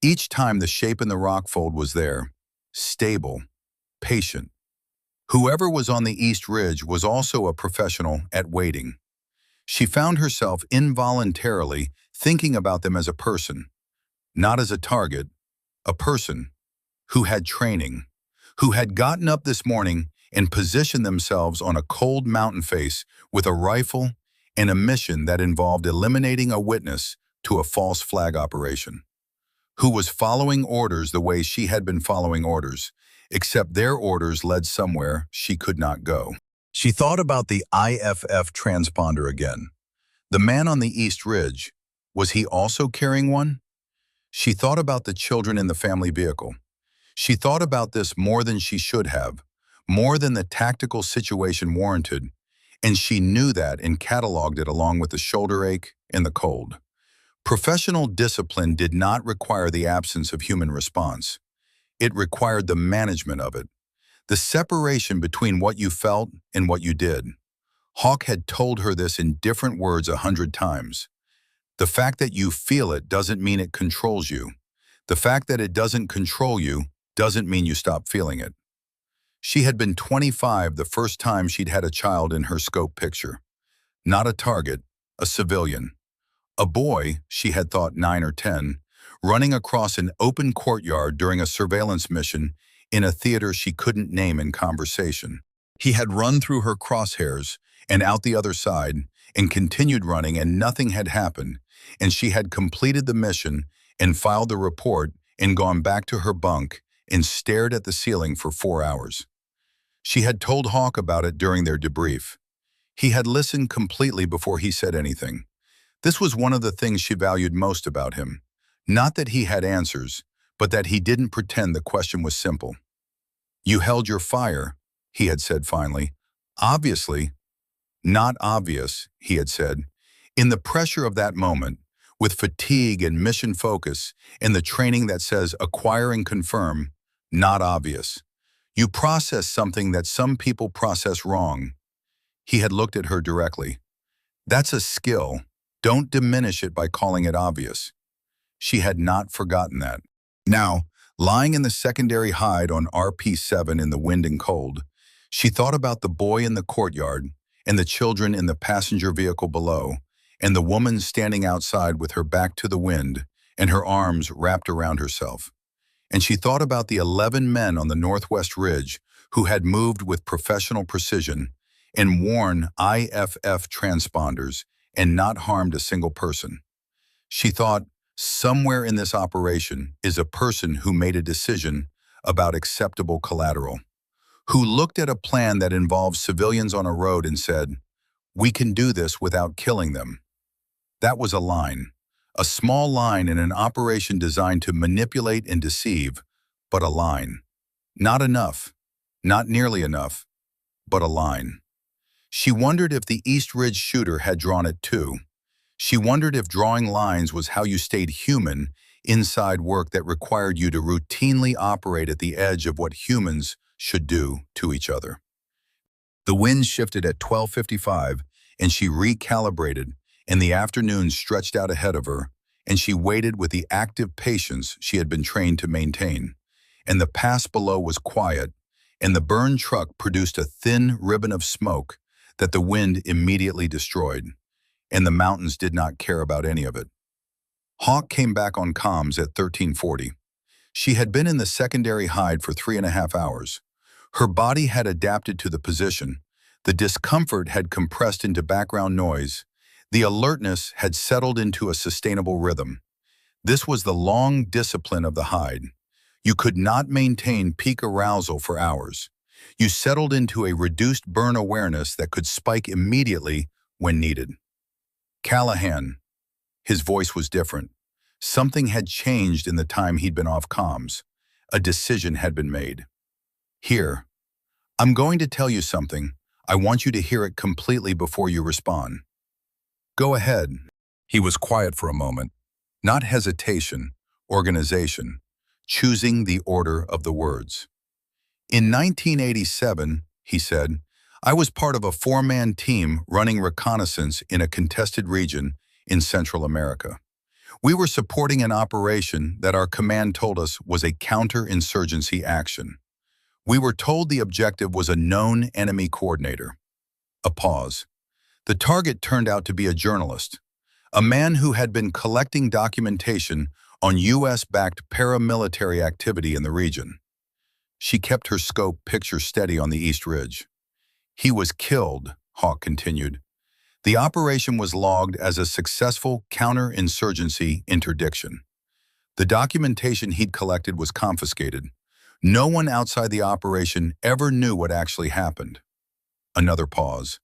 Each time the shape in the rock fold was there, stable, patient. Whoever was on the east ridge was also a professional at waiting. She found herself involuntarily thinking about them as a person, not as a target, a person who had training, who had gotten up this morning and positioned themselves on a cold mountain face with a rifle and a mission that involved eliminating a witness to a false flag operation, who was following orders the way she had been following orders, except their orders led somewhere she could not go. She thought about the IFF transponder again. The man on the East Ridge, was he also carrying one? She thought about the children in the family vehicle. She thought about this more than she should have, more than the tactical situation warranted, and she knew that and cataloged it along with the shoulder ache and the cold. Professional discipline did not require the absence of human response. It required the management of it, the separation between what you felt and what you did. Hawk had told her this in different words 100 times. The fact that you feel it doesn't mean it controls you. The fact that it doesn't control you doesn't mean you stop feeling it. She had been 25 the first time she'd had a child in her scope picture. Not a target, a civilian. A boy, she had thought 9 or 10, running across an open courtyard during a surveillance mission in a theater she couldn't name in conversation. He had run through her crosshairs and out the other side and continued running, and nothing had happened, and she had completed the mission and filed the report and gone back to her bunk and stared at the ceiling for 4 hours. She had told Hawk about it during their debrief. He had listened completely before he said anything. This was one of the things she valued most about him. Not that he had answers, but that he didn't pretend the question was simple. "You held your fire," he had said finally. "Obviously." "Not obvious," he had said. In the pressure of that moment, with fatigue and mission focus, and the training that says acquire and confirm, not obvious. You process something that some people process wrong. He had looked at her directly. That's a skill. Don't diminish it by calling it obvious. She had not forgotten that. Now, lying in the secondary hide on RP-7 in the wind and cold, she thought about the boy in the courtyard and the children in the passenger vehicle below, and the woman standing outside with her back to the wind and her arms wrapped around herself. and she thought about the 11 men on the Northwest Ridge who had moved with professional precision and worn IFF transponders and not harmed a single person. She thought, somewhere in this operation is a person who made a decision about acceptable collateral, who looked at a plan that involved civilians on a road and said, "We can do this without killing them." That was a small line in an operation designed to manipulate and deceive, but a line. Not enough, not nearly enough, but a line. She wondered if the East Ridge shooter had drawn it too. She wondered if drawing lines was how you stayed human inside work that required you to routinely operate at the edge of what humans should do to each other. The wind shifted at 12:55, and she recalibrated, and the afternoon stretched out ahead of her, and she waited with the active patience she had been trained to maintain. And the pass below was quiet, and the burned truck produced a thin ribbon of smoke that the wind immediately destroyed, and the mountains did not care about any of it. Hawk came back on comms at 13:40. She had been in the secondary hide for 3.5 hours. Her body had adapted to the position. The discomfort had compressed into background noise. The alertness had settled into a sustainable rhythm. This was the long discipline of the hide. You could not maintain peak arousal for hours. You settled into a reduced burn awareness that could spike immediately when needed. Callahan. His voice was different. Something had changed in the time he'd been off comms. A decision had been made. "Here. I'm going to tell you something. I want you to hear it completely before you respond." "Go ahead." He was quiet for a moment. Not hesitation, organization, choosing the order of the words. "In 1987, he said, I was part of a 4-man team running reconnaissance in a contested region in Central America. We were supporting an operation that our command told us was a counter-insurgency action. We were told the objective was a known enemy coordinator." A pause. The target turned out to be a journalist, a man who had been collecting documentation on US-backed paramilitary activity in the region. She kept her scope picture steady on the East Ridge. "He was killed," Hawk continued. "The operation was logged as a successful counter-insurgency interdiction. The documentation he'd collected was confiscated. No one outside the operation ever knew what actually happened." Another pause.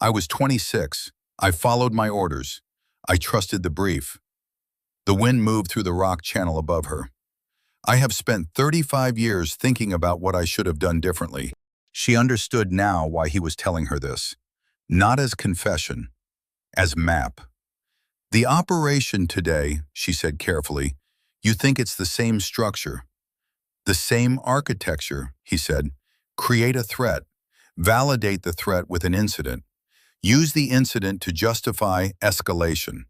"I was 26. I followed my orders. I trusted the brief." The wind moved through the rock channel above her. "I have spent 35 years thinking about what I should have done differently." She understood now why he was telling her this. Not as confession, as map. "The operation today," she said carefully, "you think it's the same structure. The same architecture," he said. "Create a threat. Validate the threat with an incident. Use the incident to justify escalation."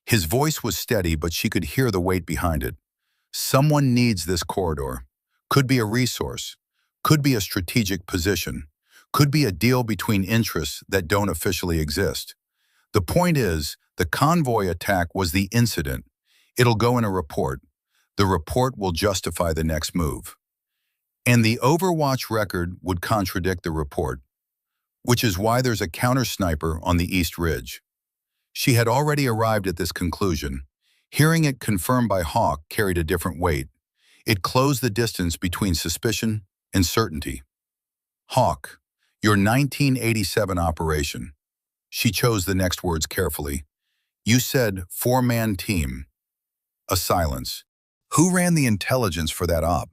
His voice was steady, but she could hear the weight behind it. Someone needs this corridor. Could be a resource. Could be a strategic position. Could be a deal between interests that don't officially exist. The point is, the convoy attack was the incident. It'll go in a report. The report will justify the next move. And the Overwatch record would contradict the report, which is why there's a counter-sniper on the East Ridge. She had already arrived at this conclusion. Hearing it confirmed by Hawk carried a different weight. It closed the distance between suspicion and certainty. "Hawk, your 1987 operation." She chose the next words carefully. "You said 4-man team." A silence. "Who ran the intelligence for that op?"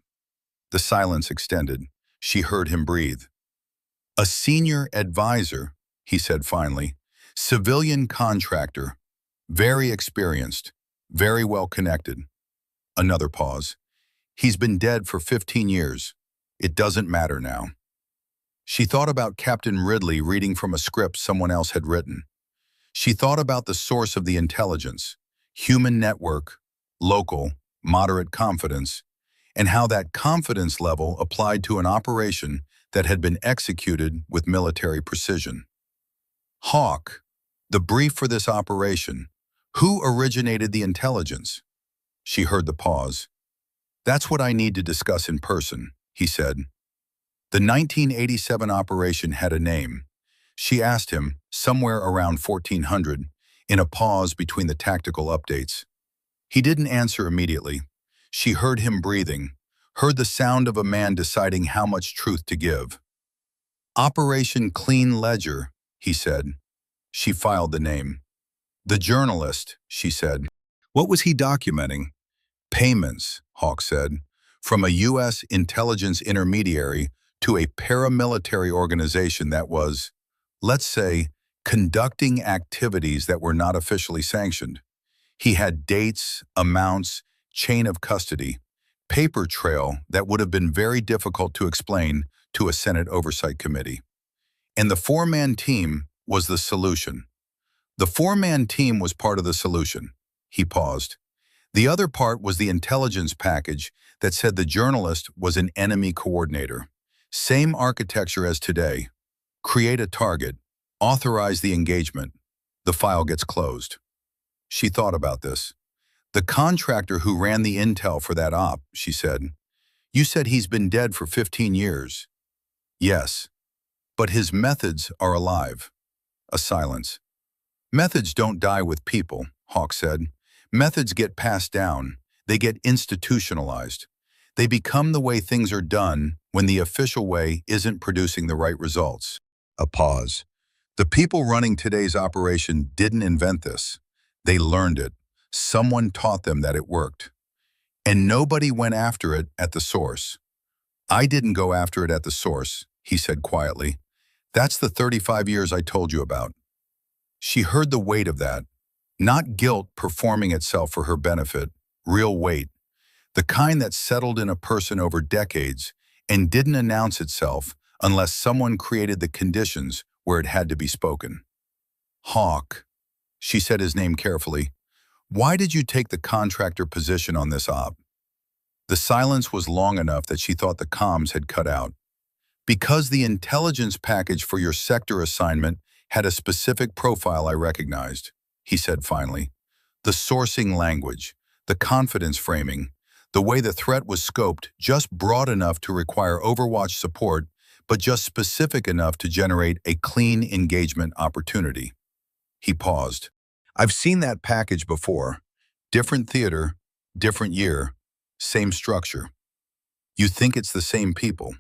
The silence extended. She heard him breathe. "A senior advisor," he said finally. "Civilian contractor. Very experienced. Very well connected." Another pause. "He's been dead for 15 years. It doesn't matter now." She thought about Captain Ridley reading from a script someone else had written. She thought about the source of the intelligence, human network, local, moderate confidence, and how that confidence level applied to an operation that had been executed with military precision. "Hawk, the brief for this operation. Who originated the intelligence?" She heard the pause. That's what I need to discuss in person, he said. The 1987 operation had a name. She asked him, somewhere around 1400, in a pause between the tactical updates. He didn't answer immediately. She heard him breathing, heard the sound of a man deciding how much truth to give. Operation Clean Ledger, he said. She filed the name. The journalist, she said. What was he documenting? Payments, Hawk said, from a U.S. intelligence intermediary to a paramilitary organization that was, let's say, conducting activities that were not officially sanctioned. He had dates, amounts, chain of custody, paper trail that would have been very difficult to explain to a Senate Oversight Committee. And the four-man team was the solution. The four-man team was part of the solution. He paused. The other part was the intelligence package that said the journalist was an enemy coordinator. Same architecture as today. Create a target. Authorize the engagement. The file gets closed. She thought about this. The contractor who ran the intel for that op, she said. You said he's been dead for 15 years. Yes, but his methods are alive. A silence. Methods don't die with people, Hawk said. Methods get passed down. They get institutionalized. They become the way things are done when the official way isn't producing the right results. A pause. The people running today's operation didn't invent this. They learned it. Someone taught them that it worked. And nobody went after it at the source. I didn't go after it at the source, he said quietly. That's the 35 years I told you about. She heard the weight of that. Not guilt performing itself for her benefit, real weight. The kind that settled in a person over decades and didn't announce itself unless someone created the conditions where it had to be spoken. Hawk, she said his name carefully. Why did you take the contractor position on this op? The silence was long enough that she thought the comms had cut out. Because the intelligence package for your sector assignment had a specific profile I recognized, he said finally. The sourcing language, the confidence framing, the way the threat was scoped just broad enough to require Overwatch support, but just specific enough to generate a clean engagement opportunity. He paused. I've seen that package before. Different theater, different year, same structure. You think it's the same people.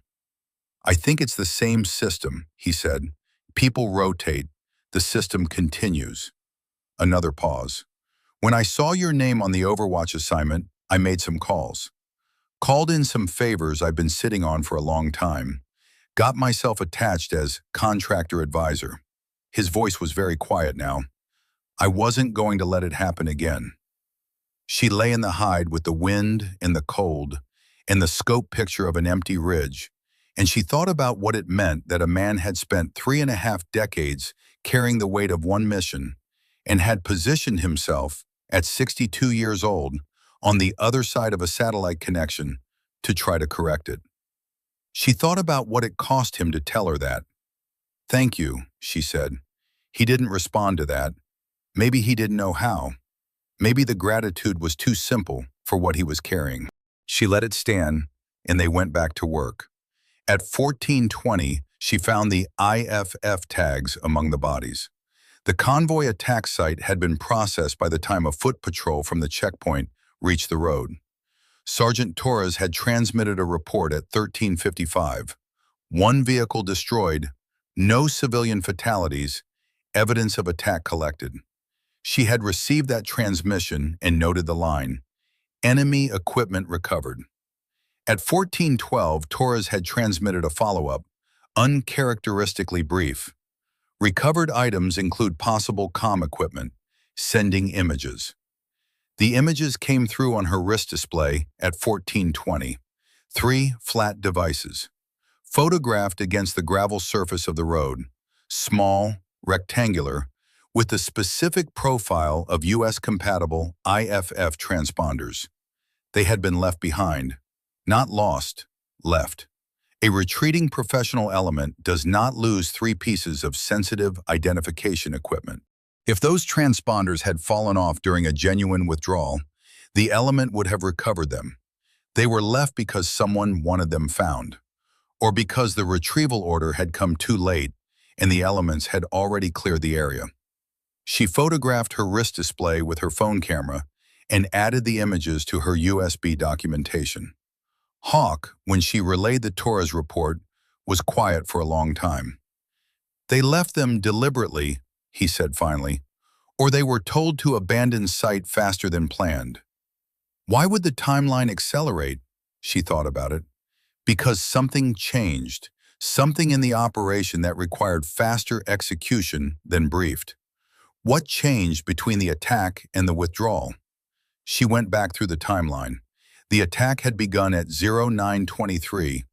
I think it's the same system, he said. People rotate. The system continues. Another pause. When I saw your name on the Overwatch assignment, I made some calls. Called in some favors I've been sitting on for a long time. Got myself attached as contractor advisor. His voice was very quiet now. I wasn't going to let it happen again. She lay in the hide with the wind and the cold and the scope picture of an empty ridge, and she thought about what it meant that a man had spent 3.5 decades carrying the weight of one mission and had positioned himself at 62 years old on the other side of a satellite connection to try to correct it. She thought about what it cost him to tell her that. Thank you, she said. He didn't respond to that. Maybe he didn't know how. Maybe the gratitude was too simple for what he was carrying. She let it stand, and they went back to work. At 14:20, she found the IFF tags among the bodies. The convoy attack site had been processed by the time a foot patrol from the checkpoint reached the road. Sergeant Torres had transmitted a report at 13:55. One vehicle destroyed, no civilian fatalities, evidence of attack collected. She had received that transmission and noted the line, enemy equipment recovered. At 14:12, Torres had transmitted a follow-up, uncharacteristically brief. Recovered items include possible comm equipment, sending images. The images came through on her wrist display at 14:20. 3 flat devices, photographed against the gravel surface of the road, small, rectangular, with the specific profile of US-compatible IFF transponders. They had been left behind, not lost, left. A retreating professional element does not lose 3 pieces of sensitive identification equipment. If those transponders had fallen off during a genuine withdrawal, the element would have recovered them. They were left because someone wanted them found, or because the retrieval order had come too late and the elements had already cleared the area. She photographed her wrist display with her phone camera and added the images to her USB documentation. Hawk, when she relayed the Torres report, was quiet for a long time. They left them deliberately, he said finally, or they were told to abandon site faster than planned. Why would the timeline accelerate? She thought about it. Because something changed, something in the operation that required faster execution than briefed. What changed between the attack and the withdrawal? She went back through the timeline. The attack had begun at 0923.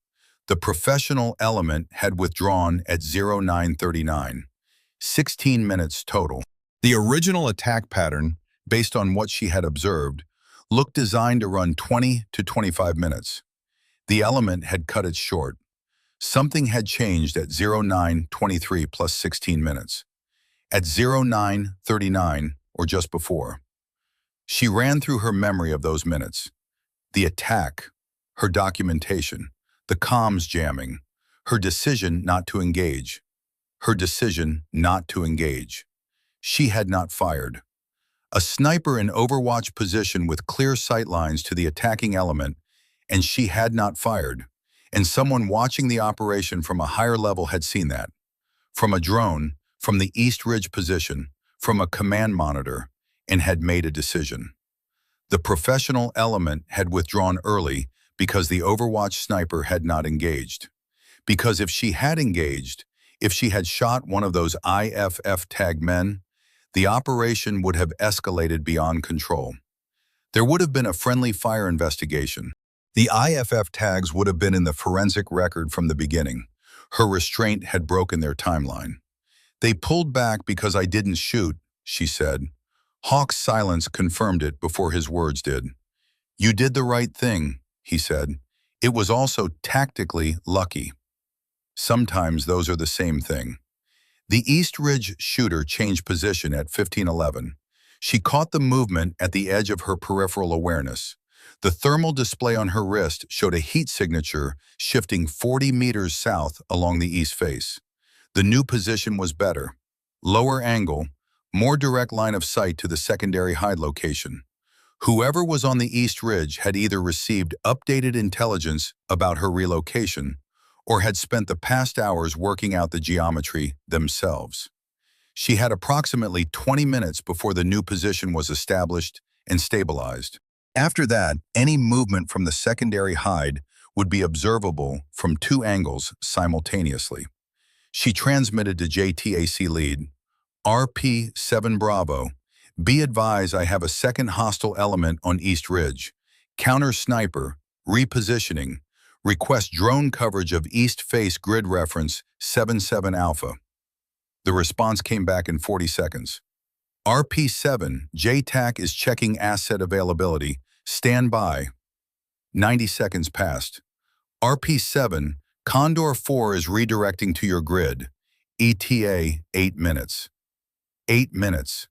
The professional element had withdrawn at 0939. 16 minutes total. The original attack pattern, based on what she had observed, looked designed to run 20 to 25 minutes. The element had cut it short. Something had changed at 0923 plus 16 minutes. At 0939, or just before. She ran through her memory of those minutes. The attack, her documentation, the comms jamming, her decision not to engage. Her decision not to engage. She had not fired. A sniper in overwatch position with clear sight lines to the attacking element, and she had not fired. And someone watching the operation from a higher level had seen that. From a drone, from the East Ridge position, from a command monitor, and had made a decision. The professional element had withdrawn early because the Overwatch sniper had not engaged. Because if she had engaged, if she had shot one of those IFF tag men, the operation would have escalated beyond control. There would have been a friendly fire investigation. The IFF tags would have been in the forensic record from the beginning. Her restraint had broken their timeline. They pulled back because I didn't shoot, she said. Hawk's silence confirmed it before his words did. You did the right thing, he said. It was also tactically lucky. Sometimes those are the same thing. The East Ridge shooter changed position at 1511. She caught the movement at the edge of her peripheral awareness. The thermal display on her wrist showed a heat signature shifting 40 meters south along the east face. The new position was better. Lower angle, more direct line of sight to the secondary hide location. Whoever was on the East Ridge had either received updated intelligence about her relocation or had spent the past hours working out the geometry themselves. She had approximately 20 minutes before the new position was established and stabilized. After that, any movement from the secondary hide would be observable from two angles simultaneously. She transmitted to JTAC lead, RP-7 Bravo, be advised I have a second hostile element on East Ridge. Counter sniper, repositioning, request drone coverage of East Face grid reference 77 Alpha. The response came back in 40 seconds. RP-7, JTAC is checking asset availability. Stand by. 90 seconds passed. RP-7, Condor 4 is redirecting to your grid. ETA 8 minutes. 8 minutes.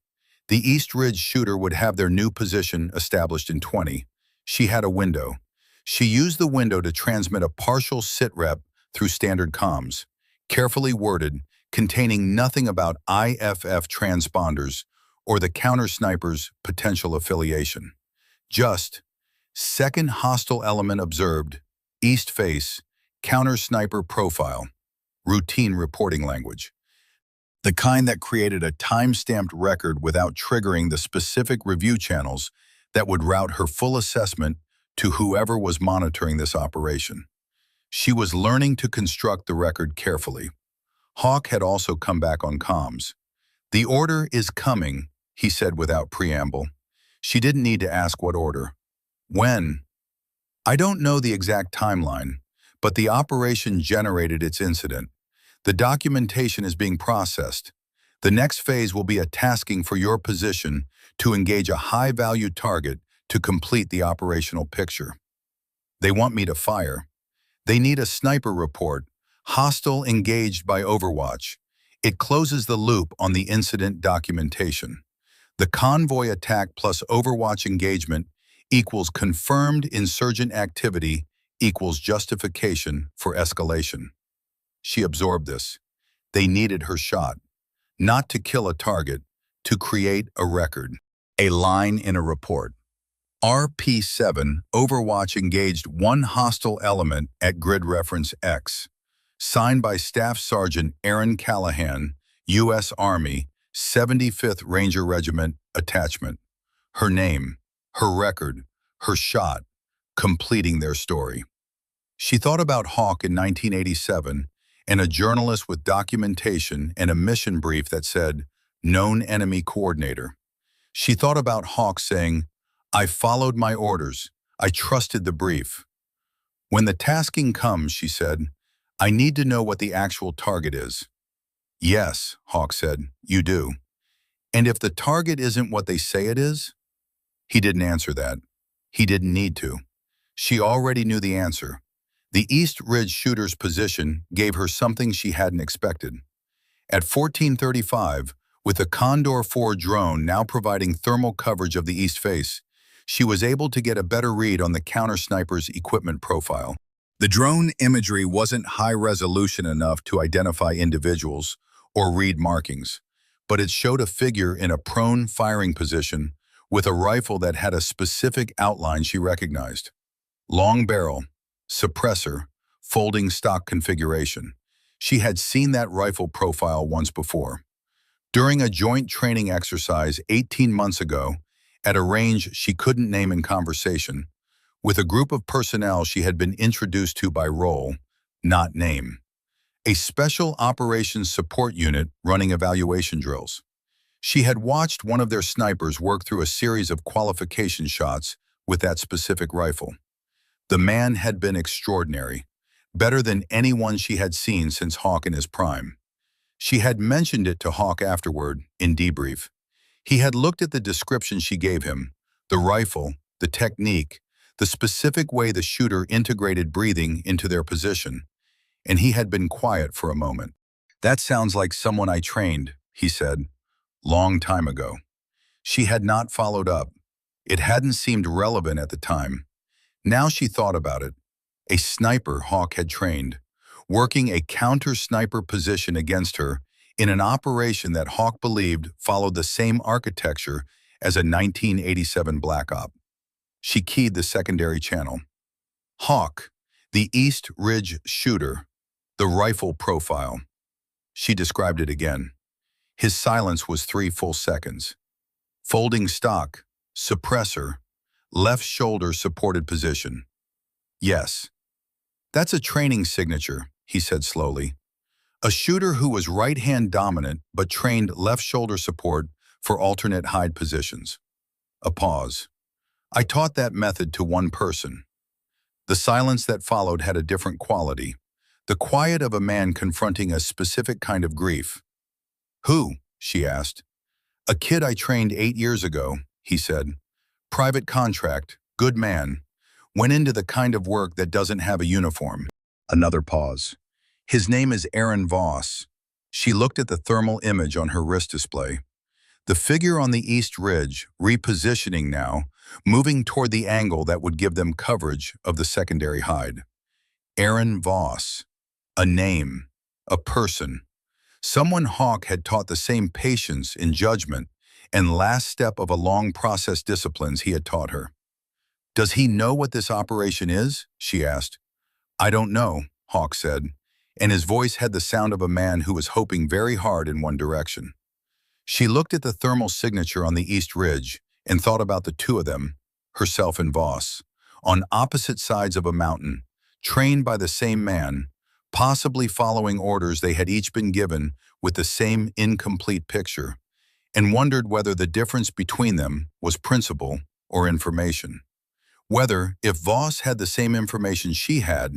The East Ridge shooter would have their new position established in 20. She had a window. She used the window to transmit a partial sitrep through standard comms, carefully worded, containing nothing about IFF transponders or the counter-sniper's potential affiliation. Just, second hostile element observed, East Face, counter-sniper profile, routine reporting language. The kind that created a time-stamped record without triggering the specific review channels that would route her full assessment to whoever was monitoring this operation. She was learning to construct the record carefully. Hawk had also come back on comms. The order is coming, he said without preamble. She didn't need to ask what order. When? I don't know the exact timeline, but the operation generated its incident. The documentation is being processed. The next phase will be a tasking for your position to engage a high-value target to complete the operational picture. They want me to fire. They need a sniper report, hostile engaged by Overwatch. It closes the loop on the incident documentation. The convoy attack plus Overwatch engagement equals confirmed insurgent activity equals justification for escalation. She absorbed this. They needed her shot, not to kill a target, to create a record. A line in a report. RP7 Overwatch engaged one hostile element at grid reference X. Signed by Staff Sergeant Erin Callahan, U.S. Army, 75th Ranger Regiment, Attachment. Her name, her record, her shot, completing their story. She thought about Hawk in 1987 and a journalist with documentation and a mission brief that said, known enemy coordinator. She thought about Hawk saying, I followed my orders. I trusted the brief. When the tasking comes, she said, I need to know what the actual target is. Yes, Hawk said, you do. And if the target isn't what they say it is? He didn't answer that. He didn't need to. She already knew the answer. The East Ridge shooter's position gave her something she hadn't expected. At 14:35, with the Condor 4 drone now providing thermal coverage of the east face, she was able to get a better read on the counter-sniper's equipment profile. The drone imagery wasn't high-resolution enough to identify individuals or read markings, but it showed a figure in a prone firing position with a rifle that had a specific outline she recognized. Long barrel, suppressor, folding stock configuration. She had seen that rifle profile once before. During a joint training exercise 18 months ago, at a range she couldn't name in conversation, with a group of personnel she had been introduced to by role, not name. A special operations support unit running evaluation drills. She had watched one of their snipers work through a series of qualification shots with that specific rifle. The man had been extraordinary, better than anyone she had seen since Hawk in his prime. She had mentioned it to Hawk afterward, in debrief. He had looked at the description she gave him, the rifle, the technique, the specific way the shooter integrated breathing into their position, and he had been quiet for a moment. That sounds like someone I trained, he said, long time ago. She had not followed up. It hadn't seemed relevant at the time. Now she thought about it. A sniper Hawk had trained, working a counter-sniper position against her in an operation that Hawk believed followed the same architecture as a 1987 Black Op. She keyed the secondary channel. Hawk, the East Ridge shooter, the rifle profile. She described it again. His silence was 3 full seconds. Folding stock, suppressor, left shoulder supported position. Yes. That's a training signature, he said slowly. A shooter who was right-hand dominant but trained left shoulder support for alternate hide positions. A pause. I taught that method to one person. The silence that followed had a different quality, the quiet of a man confronting a specific kind of grief. Who? She asked. A kid I trained 8 years ago, he said. Private contract, good man. Went into the kind of work that doesn't have a uniform. Another pause. His name is Aaron Voss. She looked at the thermal image on her wrist display. The figure on the East Ridge, repositioning now, moving toward the angle that would give them coverage of the secondary hide. Aaron Voss. A name. A person. Someone Hawk had taught the same patience in judgment and last step of a long process disciplines he had taught her. Does he know what this operation is? She asked. I don't know, Hawk said, and his voice had the sound of a man who was hoping very hard in one direction. She looked at the thermal signature on the East Ridge and thought about the two of them, herself and Voss, on opposite sides of a mountain, trained by the same man, possibly following orders they had each been given with the same incomplete picture, and wondered whether the difference between them was principle or information. Whether, if Voss had the same information she had,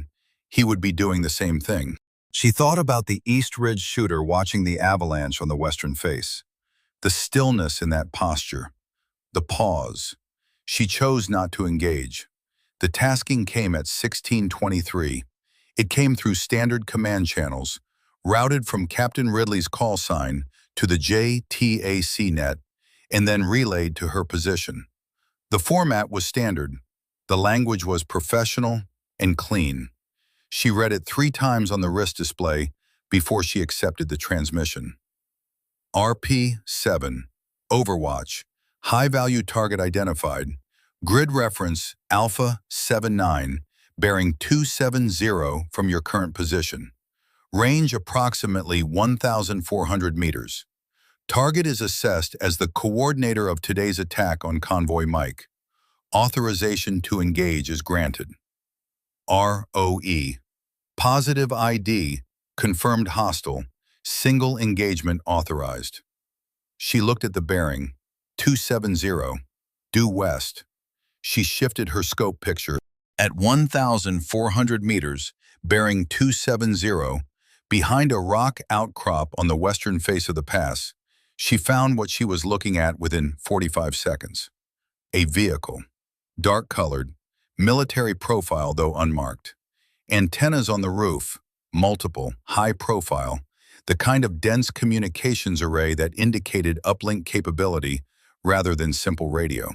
he would be doing the same thing. She thought about the East Ridge shooter watching the avalanche on the western face. The stillness in that posture. The pause. She chose not to engage. The tasking came at 16:23. It came through standard command channels, routed from Captain Ridley's call sign to the JTAC net, and then relayed to her position. The format was standard. The language was professional and clean. She read it 3 times on the wrist display before she accepted the transmission. RP-7, Overwatch, high-value target identified, grid reference Alpha 79, bearing 270 from your current position. Range approximately 1,400 meters. Target is assessed as the coordinator of today's attack on Convoy Mike. Authorization to engage is granted. ROE. Positive ID, confirmed hostile, single engagement authorized. She looked at the bearing, 270, due west. She shifted her scope picture. At 1,400 meters, bearing 270, behind a rock outcrop on the western face of the pass, she found what she was looking at within 45 seconds. A vehicle, dark-colored, military profile though unmarked. Antennas on the roof, multiple, high-profile, the kind of dense communications array that indicated uplink capability rather than simple radio.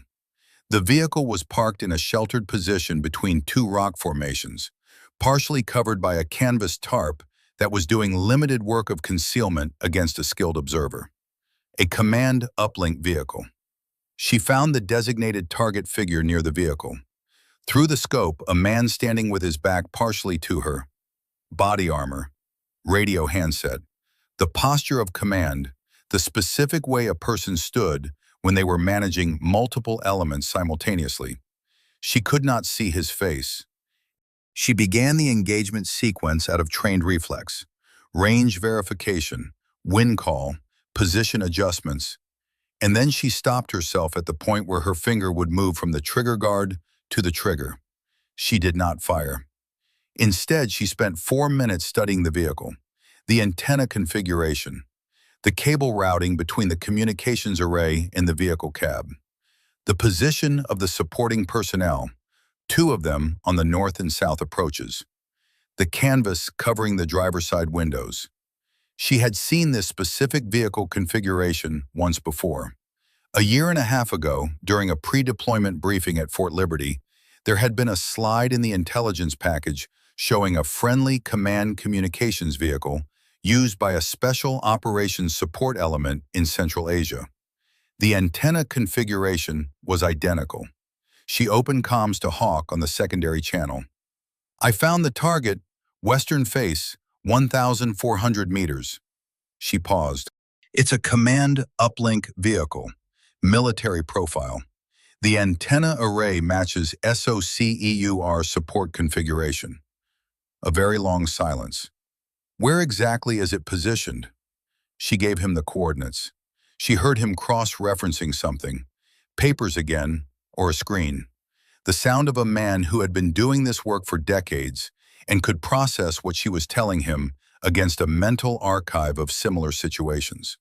The vehicle was parked in a sheltered position between 2 rock formations, partially covered by a canvas tarp that was doing limited work of concealment against a skilled observer. A command uplink vehicle. She found the designated target figure near the vehicle. Through the scope, a man standing with his back partially to her. Body armor, radio handset, the posture of command, the specific way a person stood when they were managing multiple elements simultaneously. She could not see his face. She began the engagement sequence out of trained reflex, range verification, wind call, position adjustments, and then she stopped herself at the point where her finger would move from the trigger guard to the trigger. She did not fire. Instead, she spent 4 minutes studying the vehicle, the antenna configuration, the cable routing between the communications array and the vehicle cab, the position of the supporting personnel, 2 of them on the north and south approaches, the canvas covering the driver's side windows. She had seen this specific vehicle configuration once before. A year and a half ago, during a pre-deployment briefing at Fort Liberty, there had been a slide in the intelligence package showing a friendly command communications vehicle used by a special operations support element in Central Asia. The antenna configuration was identical. She opened comms to Hawk on the secondary channel. "I found the target, western face, 1,400 meters. She paused. "It's a command uplink vehicle, military profile. The antenna array matches SOCEUR support configuration." A very long silence. "Where exactly is it positioned?" She gave him the coordinates. She heard him cross-referencing something, papers again, or a screen. The sound of a man who had been doing this work for decades and could process what she was telling him against a mental archive of similar situations.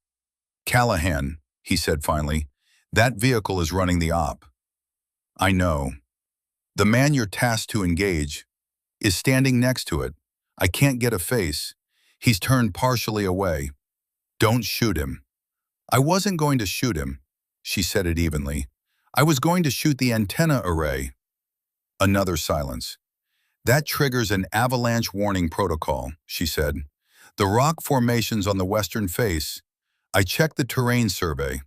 "Callahan," he said finally, "that vehicle is running the op." "I know. The man you're tasked to engage is standing next to it. I can't get a face. He's turned partially away. Don't shoot him." "I wasn't going to shoot him," she said it evenly. "I was going to shoot the antenna array." Another silence. "That triggers an avalanche warning protocol," she said. "The rock formations on the western face. I checked the terrain survey.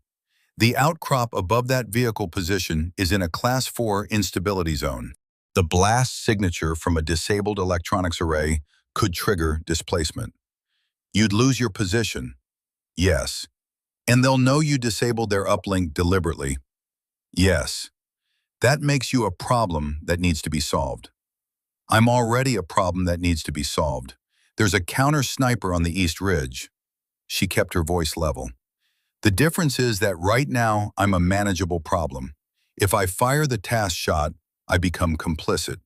The outcrop above that vehicle position is in a Class 4 instability zone. The blast signature from a disabled electronics array could trigger displacement. You'd lose your position." "Yes." "And they'll know you disabled their uplink deliberately." "Yes." "That makes you a problem that needs to be solved." "I'm already a problem that needs to be solved. There's a counter-sniper on the East Ridge." She kept her voice level. "The difference is that right now I'm a manageable problem. If I fire the task shot, I become complicit,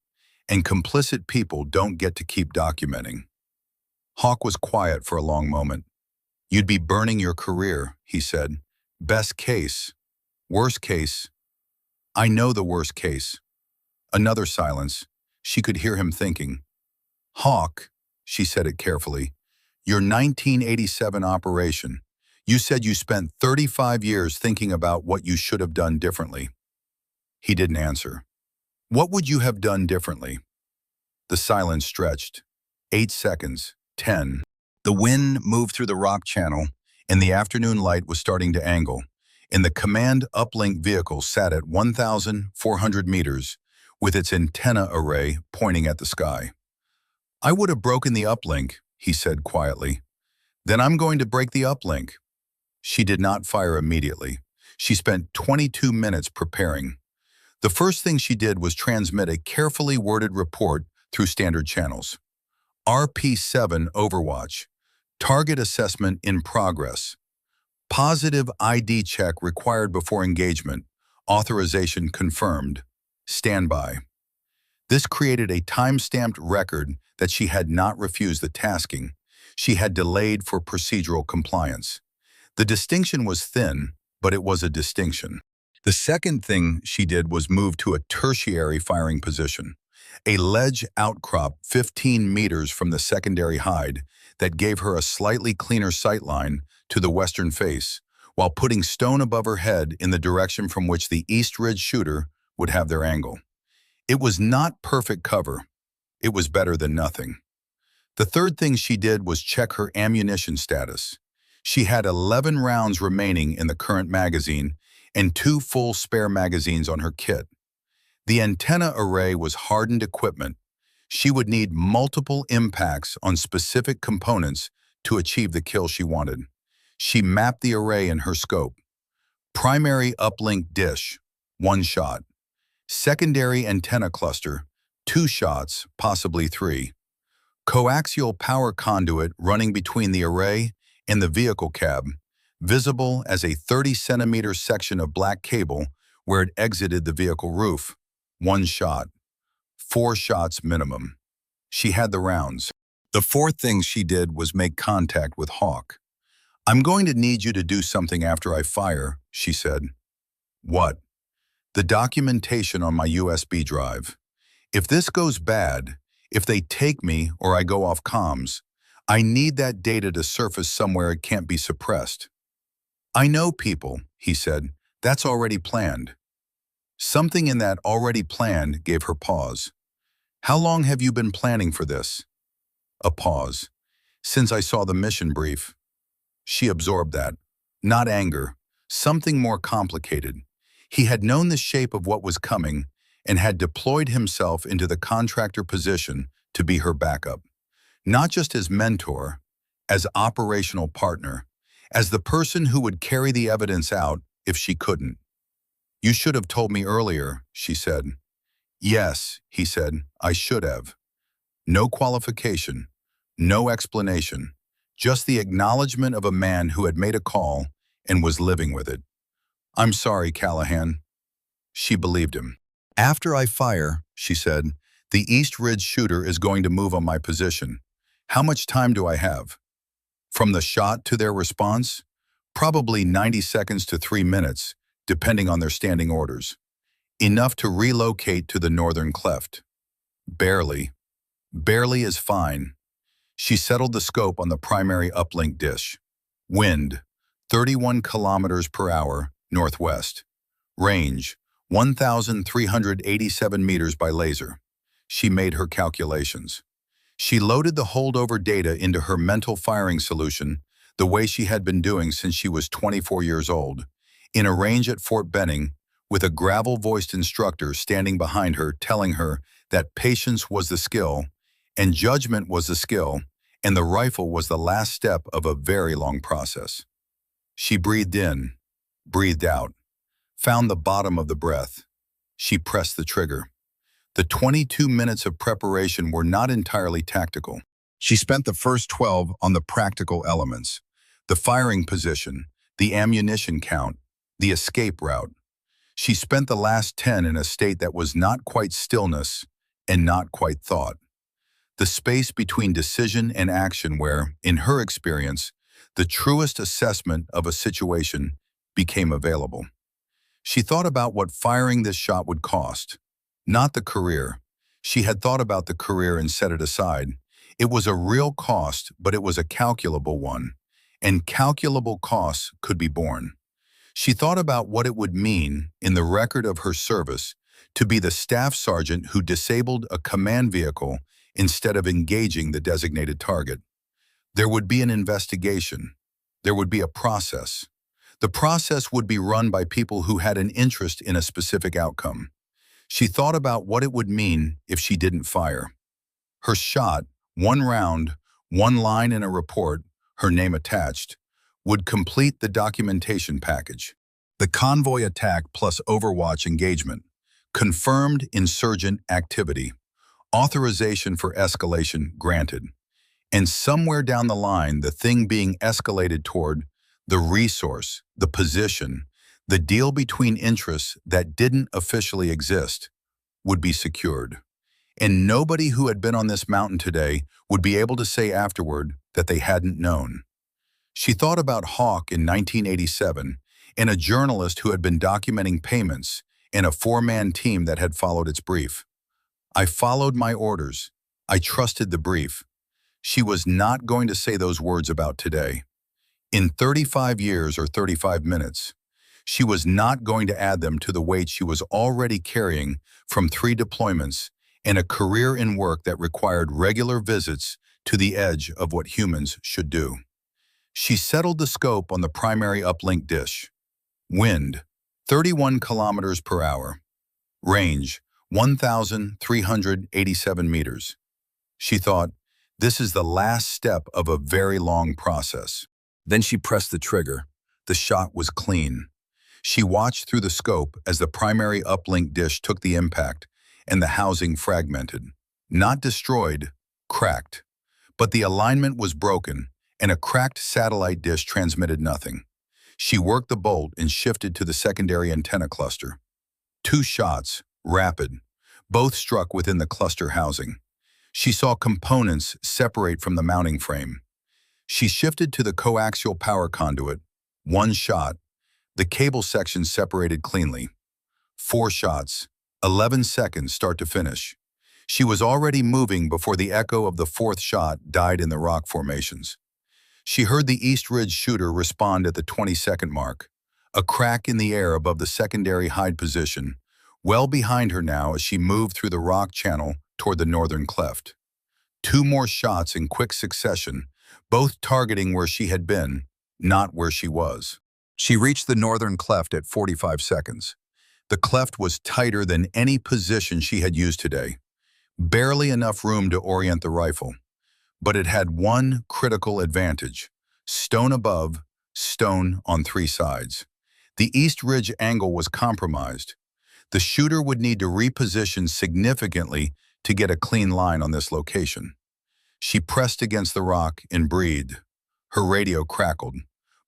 and complicit people don't get to keep documenting." Hawk was quiet for a long moment. "You'd be burning your career," he said. "Best case. Worst case." "I know the worst case." Another silence. She could hear him thinking. "Hawk," she said it carefully, "your 1987 operation. You said you spent 35 years thinking about what you should have done differently." He didn't answer. What would you have done differently? The silence stretched. 8 seconds. 10. The wind moved through the rock channel, and the afternoon light was starting to angle. And the command uplink vehicle sat at 1,400 meters, with its antenna array pointing at the sky. I would have broken the uplink, he said quietly. Then I'm going to break the uplink. She did not fire immediately. She spent 22 minutes preparing. The first thing she did was transmit a carefully worded report through standard channels. RP7 Overwatch. Target assessment in progress. Positive ID check required before engagement. Authorization confirmed. Standby. This created a time-stamped record that she had not refused the tasking. She had delayed for procedural compliance. The distinction was thin, but it was a distinction. The second thing she did was move to a tertiary firing position, a ledge outcrop 15 meters from the secondary hide that gave her a slightly cleaner sightline to the western face, while putting stone above her head in the direction from which the East Ridge shooter would have their angle. It was not perfect cover. It was better than nothing. The third thing she did was check her ammunition status. She had 11 rounds remaining in the current magazine and 2 full spare magazines on her kit. The antenna array was hardened equipment. She would need multiple impacts on specific components to achieve the kill she wanted. She mapped the array in her scope. Primary uplink dish, 1 shot. Secondary antenna cluster, 2 shots, possibly 3. Coaxial power conduit running between the array and the vehicle cab, visible as a 30-centimeter section of black cable where it exited the vehicle roof. 1 shot. 4 shots minimum. She had the rounds. The fourth thing she did was make contact with Hawk. I'm going to need you to do something after I fire, she said. What? The documentation on my USB drive. If this goes bad, if they take me or I go off comms, I need that data to surface somewhere it can't be suppressed. I know people, he said. That's already planned. Something in that already planned gave her pause. How long have you been planning for this? A pause. Since I saw the mission brief. She absorbed that. Not anger. Something more complicated. He had known the shape of what was coming and had deployed himself into the contractor position to be her backup. Not just as mentor, as operational partner, as the person who would carry the evidence out if she couldn't. You should have told me earlier, she said. Yes, he said, I should have. No qualification, no explanation, just the acknowledgement of a man who had made a call and was living with it. I'm sorry, Callahan. She believed him. After I fire, she said, the East Ridge shooter is going to move on my position. How much time do I have? From the shot to their response? Probably 90 seconds to 3 minutes, depending on their standing orders. Enough to relocate to the northern cleft. Barely. Barely is fine. She settled the scope on the primary uplink dish. Wind, 31 kilometers per hour, northwest. Range, 1,387 meters by laser. She made her calculations. She loaded the holdover data into her mental firing solution the way she had been doing since she was 24 years old, in a range at Fort Benning, with a gravel-voiced instructor standing behind her telling her that patience was the skill, and judgment was the skill, and the rifle was the last step of a very long process. She breathed in, breathed out, found the bottom of the breath. She pressed the trigger. The 22 minutes of preparation were not entirely tactical. She spent the first 12 on the practical elements, the firing position, the ammunition count, the escape route. She spent the last 10 in a state that was not quite stillness and not quite thought. The space between decision and action where, in her experience, the truest assessment of a situation became available. She thought about what firing this shot would cost. Not the career. She had thought about the career and set it aside. It was a real cost, but it was a calculable one, and calculable costs could be borne. She thought about what it would mean in the record of her service to be the staff sergeant who disabled a command vehicle instead of engaging the designated target. There would be an investigation. There would be a process. The process would be run by people who had an interest in a specific outcome. She thought about what it would mean if she didn't fire. Her shot, one round, one line in a report, her name attached, would complete the documentation package. The convoy attack plus Overwatch engagement. Confirmed insurgent activity. Authorization for escalation granted. And somewhere down the line, the thing being escalated toward, the resource, the position, the deal between interests that didn't officially exist, would be secured. And nobody who had been on this mountain today would be able to say afterward that they hadn't known. She thought about Hawk in 1987 and a journalist who had been documenting payments and a four-man team that had followed its brief. I followed my orders. I trusted the brief. She was not going to say those words about today. In 35 years or 35 minutes, she was not going to add them to the weight she was already carrying from 3 deployments and a career in work that required regular visits to the edge of what humans should do. She settled the scope on the primary uplink dish. Wind, 31 kilometers per hour. Range, 1,387 meters. She thought, this is the last step of a very long process. Then she pressed the trigger. The shot was clean. She watched through the scope as the primary uplink dish took the impact and the housing fragmented. Not destroyed, cracked. But the alignment was broken, and a cracked satellite dish transmitted nothing. She worked the bolt and shifted to the secondary antenna cluster. 2 shots, rapid. Both struck within the cluster housing. She saw components separate from the mounting frame. She shifted to the coaxial power conduit. 1 shot. The cable section separated cleanly. 4 shots. 11 seconds start to finish. She was already moving before the echo of the 4th shot died in the rock formations. She heard the East Ridge shooter respond at the 20-second mark. A crack in the air above the secondary hide position, well behind her now as she moved through the rock channel toward the northern cleft. 2 more shots in quick succession, both targeting where she had been, not where she was. She reached the northern cleft at 45 seconds. The cleft was tighter than any position she had used today. Barely enough room to orient the rifle. But it had one critical advantage. Stone above, stone on 3 sides. The East Ridge angle was compromised. The shooter would need to reposition significantly to get a clean line on this location. She pressed against the rock and breathed. Her radio crackled.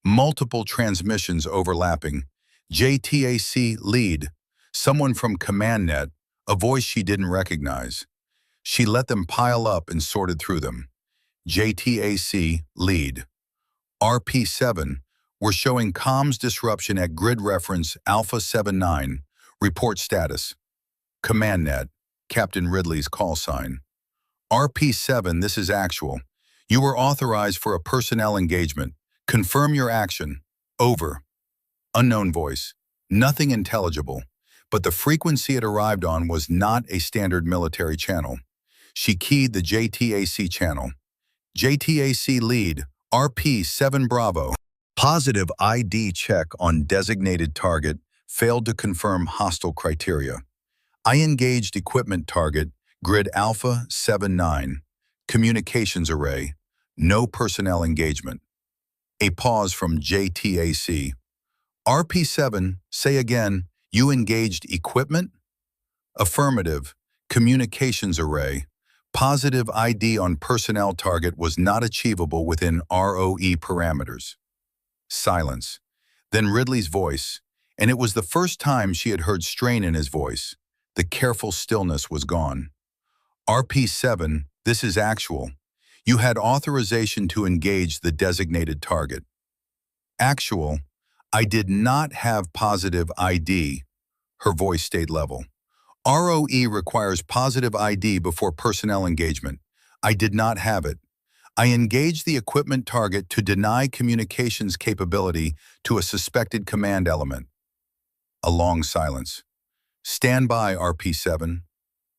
Multiple transmissions overlapping. JTAC lead, someone from CommandNet, a voice she didn't recognize. She let them pile up and sorted through them. JTAC lead. RP7, we're showing comms disruption at grid reference Alpha 79. Report status. CommandNet, Captain Ridley's call sign. RP7, this is actual. You were authorized for a personnel engagement. Confirm your action. Over. Unknown voice. Nothing intelligible. But the frequency it arrived on was not a standard military channel. She keyed the JTAC channel. JTAC lead, RP7 Bravo. Positive ID check on designated target failed to confirm hostile criteria. I engaged equipment target, grid Alpha 79. Communications array, no personnel engagement. A pause from JTAC. RP7, say again, you engaged equipment? Affirmative, communications array. Positive ID on personnel target was not achievable within ROE parameters. Silence. Then Ridley's voice, and it was the first time she had heard strain in his voice. The careful stillness was gone. RP7, this is actual. You had authorization to engage the designated target. Actual, I did not have positive ID. Her voice stayed level. ROE requires positive ID before personnel engagement. I did not have it. I engaged the equipment target to deny communications capability to a suspected command element. A long silence. Stand by, RP-7.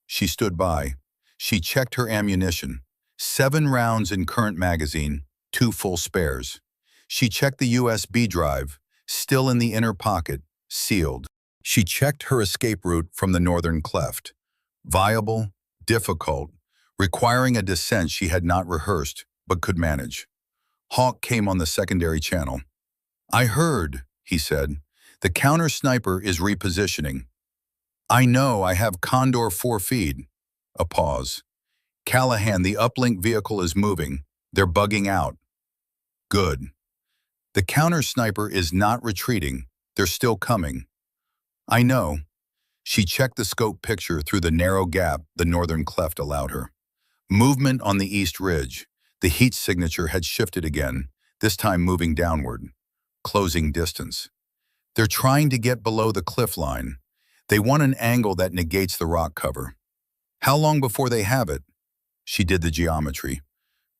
She stood by. She checked her ammunition. 7 rounds in current magazine, 2 full spares. She checked the USB drive, still in the inner pocket, sealed. She checked her escape route from the northern cleft. Viable, difficult, requiring a descent she had not rehearsed, but could manage. Hawk came on the secondary channel. I heard, he said. The counter-sniper is repositioning. I know, I have Condor 4 feed. A pause. Callahan, the uplink vehicle is moving. They're bugging out. Good. The counter-sniper is not retreating. They're still coming. I know. She checked the scope picture through the narrow gap the northern cleft allowed her. Movement on the east ridge. The heat signature had shifted again, this time moving downward. Closing distance. They're trying to get below the cliff line. They want an angle that negates the rock cover. How long before they have it? She did the geometry.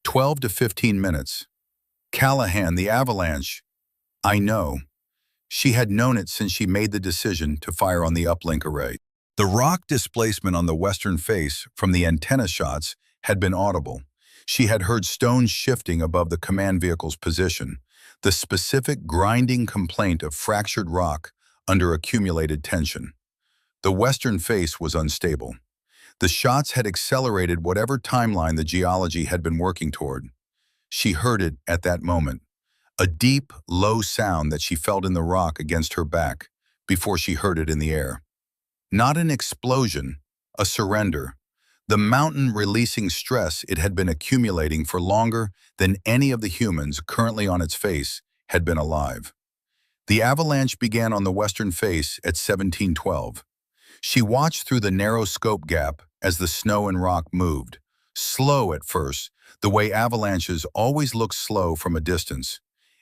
12 to 15 minutes. Callahan, the avalanche. I know. She had known it since she made the decision to fire on the uplink array. The rock displacement on the western face from the antenna shots had been audible. She had heard stones shifting above the command vehicle's position, the specific grinding complaint of fractured rock under accumulated tension. The western face was unstable. The shots had accelerated whatever timeline the geology had been working toward. She heard it at that moment, a deep, low sound that she felt in the rock against her back before she heard it in the air. Not an explosion, a surrender. The mountain releasing stress it had been accumulating for longer than any of the humans currently on its face had been alive. The avalanche began on the western face at 1712. She watched through the narrow scope gap as the snow and rock moved, slow at first, the way avalanches always look slow from a distance,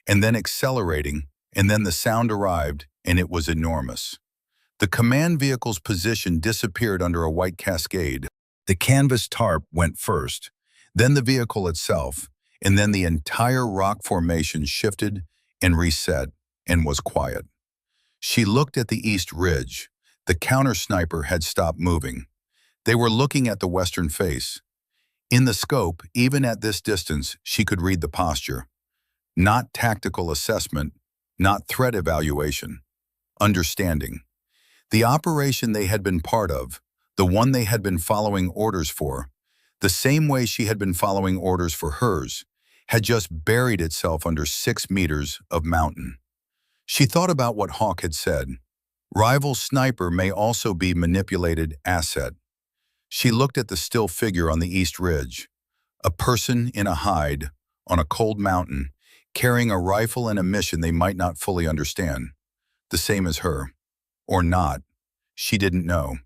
and then accelerating, and then the sound arrived, and it was enormous. The command vehicle's position disappeared under a white cascade. The canvas tarp went first, then the vehicle itself, and then the entire rock formation shifted and reset and was quiet. She looked at the east ridge. The counter-sniper had stopped moving. They were looking at the western face. In the scope, even at this distance, she could read the posture. Not tactical assessment, not threat evaluation. Understanding. The operation they had been part of, the one they had been following orders for, the same way she had been following orders for hers, had just buried itself under 6 meters of mountain. She thought about what Hawk had said. Rival sniper may also be manipulated asset. She looked at the still figure on the east ridge. A person in a hide, on a cold mountain, carrying a rifle and a mission they might not fully understand. The same as her. Or not. She didn't know.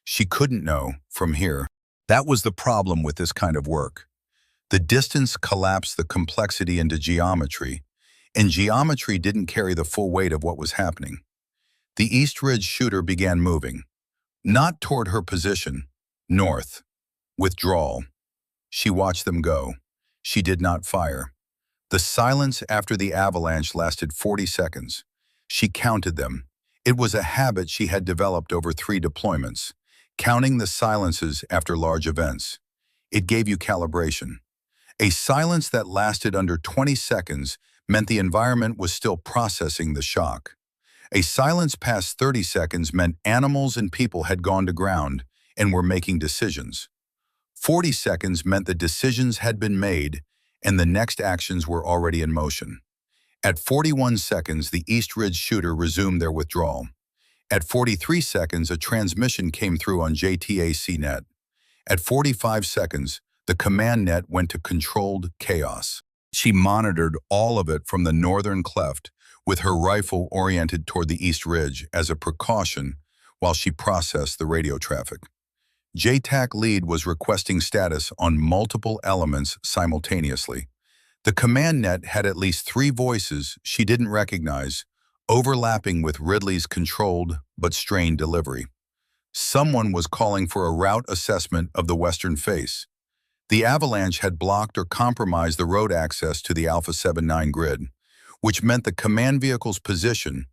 She couldn't know from here. That was the problem with this kind of work. The distance collapsed the complexity into geometry, and geometry didn't carry the full weight of what was happening. The East Ridge shooter began moving. Not toward her position. North. Withdrawal. She watched them go. She did not fire. The silence after the avalanche lasted 40 seconds. She counted them. It was a habit she had developed over 3 deployments, counting the silences after large events. It gave you calibration. A silence that lasted under 20 seconds meant the environment was still processing the shock. A silence past 30 seconds meant animals and people had gone to ground and were making decisions. 40 seconds meant the decisions had been made and the next actions were already in motion. At 41 seconds, the East Ridge shooter resumed their withdrawal. At 43 seconds, a transmission came through on JTAC net. At 45 seconds, the command net went to controlled chaos. She monitored all of it from the northern cleft with her rifle oriented toward the East Ridge as a precaution while she processed the radio traffic. JTAC lead was requesting status on multiple elements simultaneously. The command net had at least 3 voices she didn't recognize, overlapping with Ridley's controlled but strained delivery. Someone was calling for a route assessment of the western face. The avalanche had blocked or compromised the road access to the Alpha 79 grid, which meant the command vehicle's position,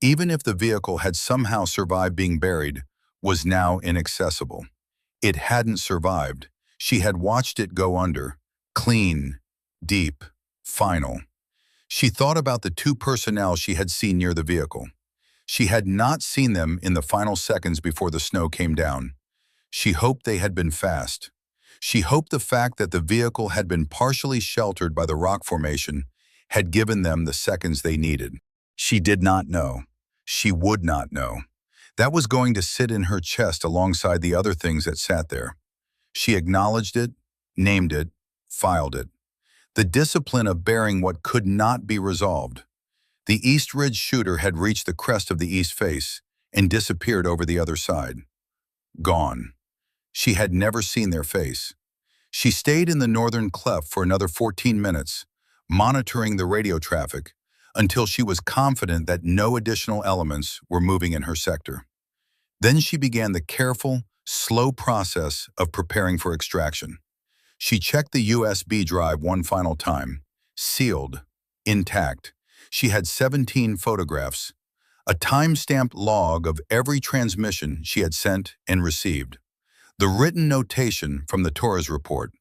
even if the vehicle had somehow survived being buried, was now inaccessible. It hadn't survived. She had watched it go under. Clean, deep, final. She thought about the two personnel she had seen near the vehicle. She had not seen them in the final seconds before the snow came down. She hoped they had been fast. She hoped the fact that the vehicle had been partially sheltered by the rock formation had given them the seconds they needed. She did not know. She would not know. That was going to sit in her chest alongside the other things that sat there. She acknowledged it, named it, filed it. The discipline of bearing what could not be resolved. The East Ridge shooter had reached the crest of the east face and disappeared over the other side. Gone. She had never seen their face. She stayed in the northern cleft for another 14 minutes, monitoring the radio traffic, until she was confident that no additional elements were moving in her sector. Then she began the careful, slow process of preparing for extraction. She checked the USB drive one final time, sealed, intact. She had 17 photographs, a time-stamped log of every transmission she had sent and received, the written notation from the Torres report,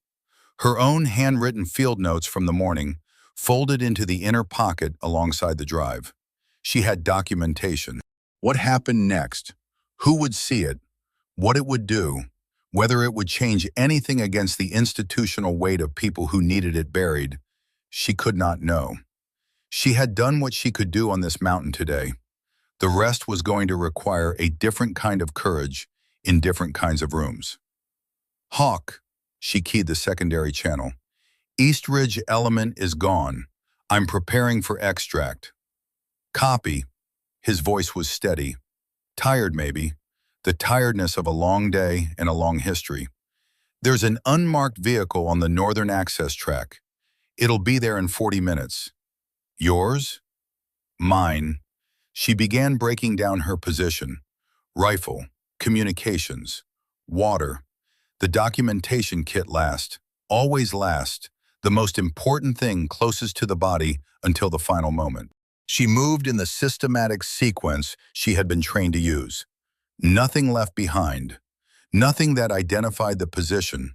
her own handwritten field notes from the morning, folded into the inner pocket alongside the drive. She had documentation. What happened next? Who would see it? What it would do? Whether it would change anything against the institutional weight of people who needed it buried, she could not know. She had done what she could do on this mountain today. The rest was going to require a different kind of courage in different kinds of rooms. Hawk, she keyed the secondary channel. East Ridge element is gone. I'm preparing for extract. Copy. His voice was steady. Tired, maybe. The tiredness of a long day and a long history. There's an unmarked vehicle on the northern access track. It'll be there in 40 minutes. Yours? Mine. She began breaking down her position. Rifle, communications, water. The documentation kit last. Always last. The most important thing closest to the body until the final moment. She moved in the systematic sequence she had been trained to use. Nothing left behind. Nothing that identified the position.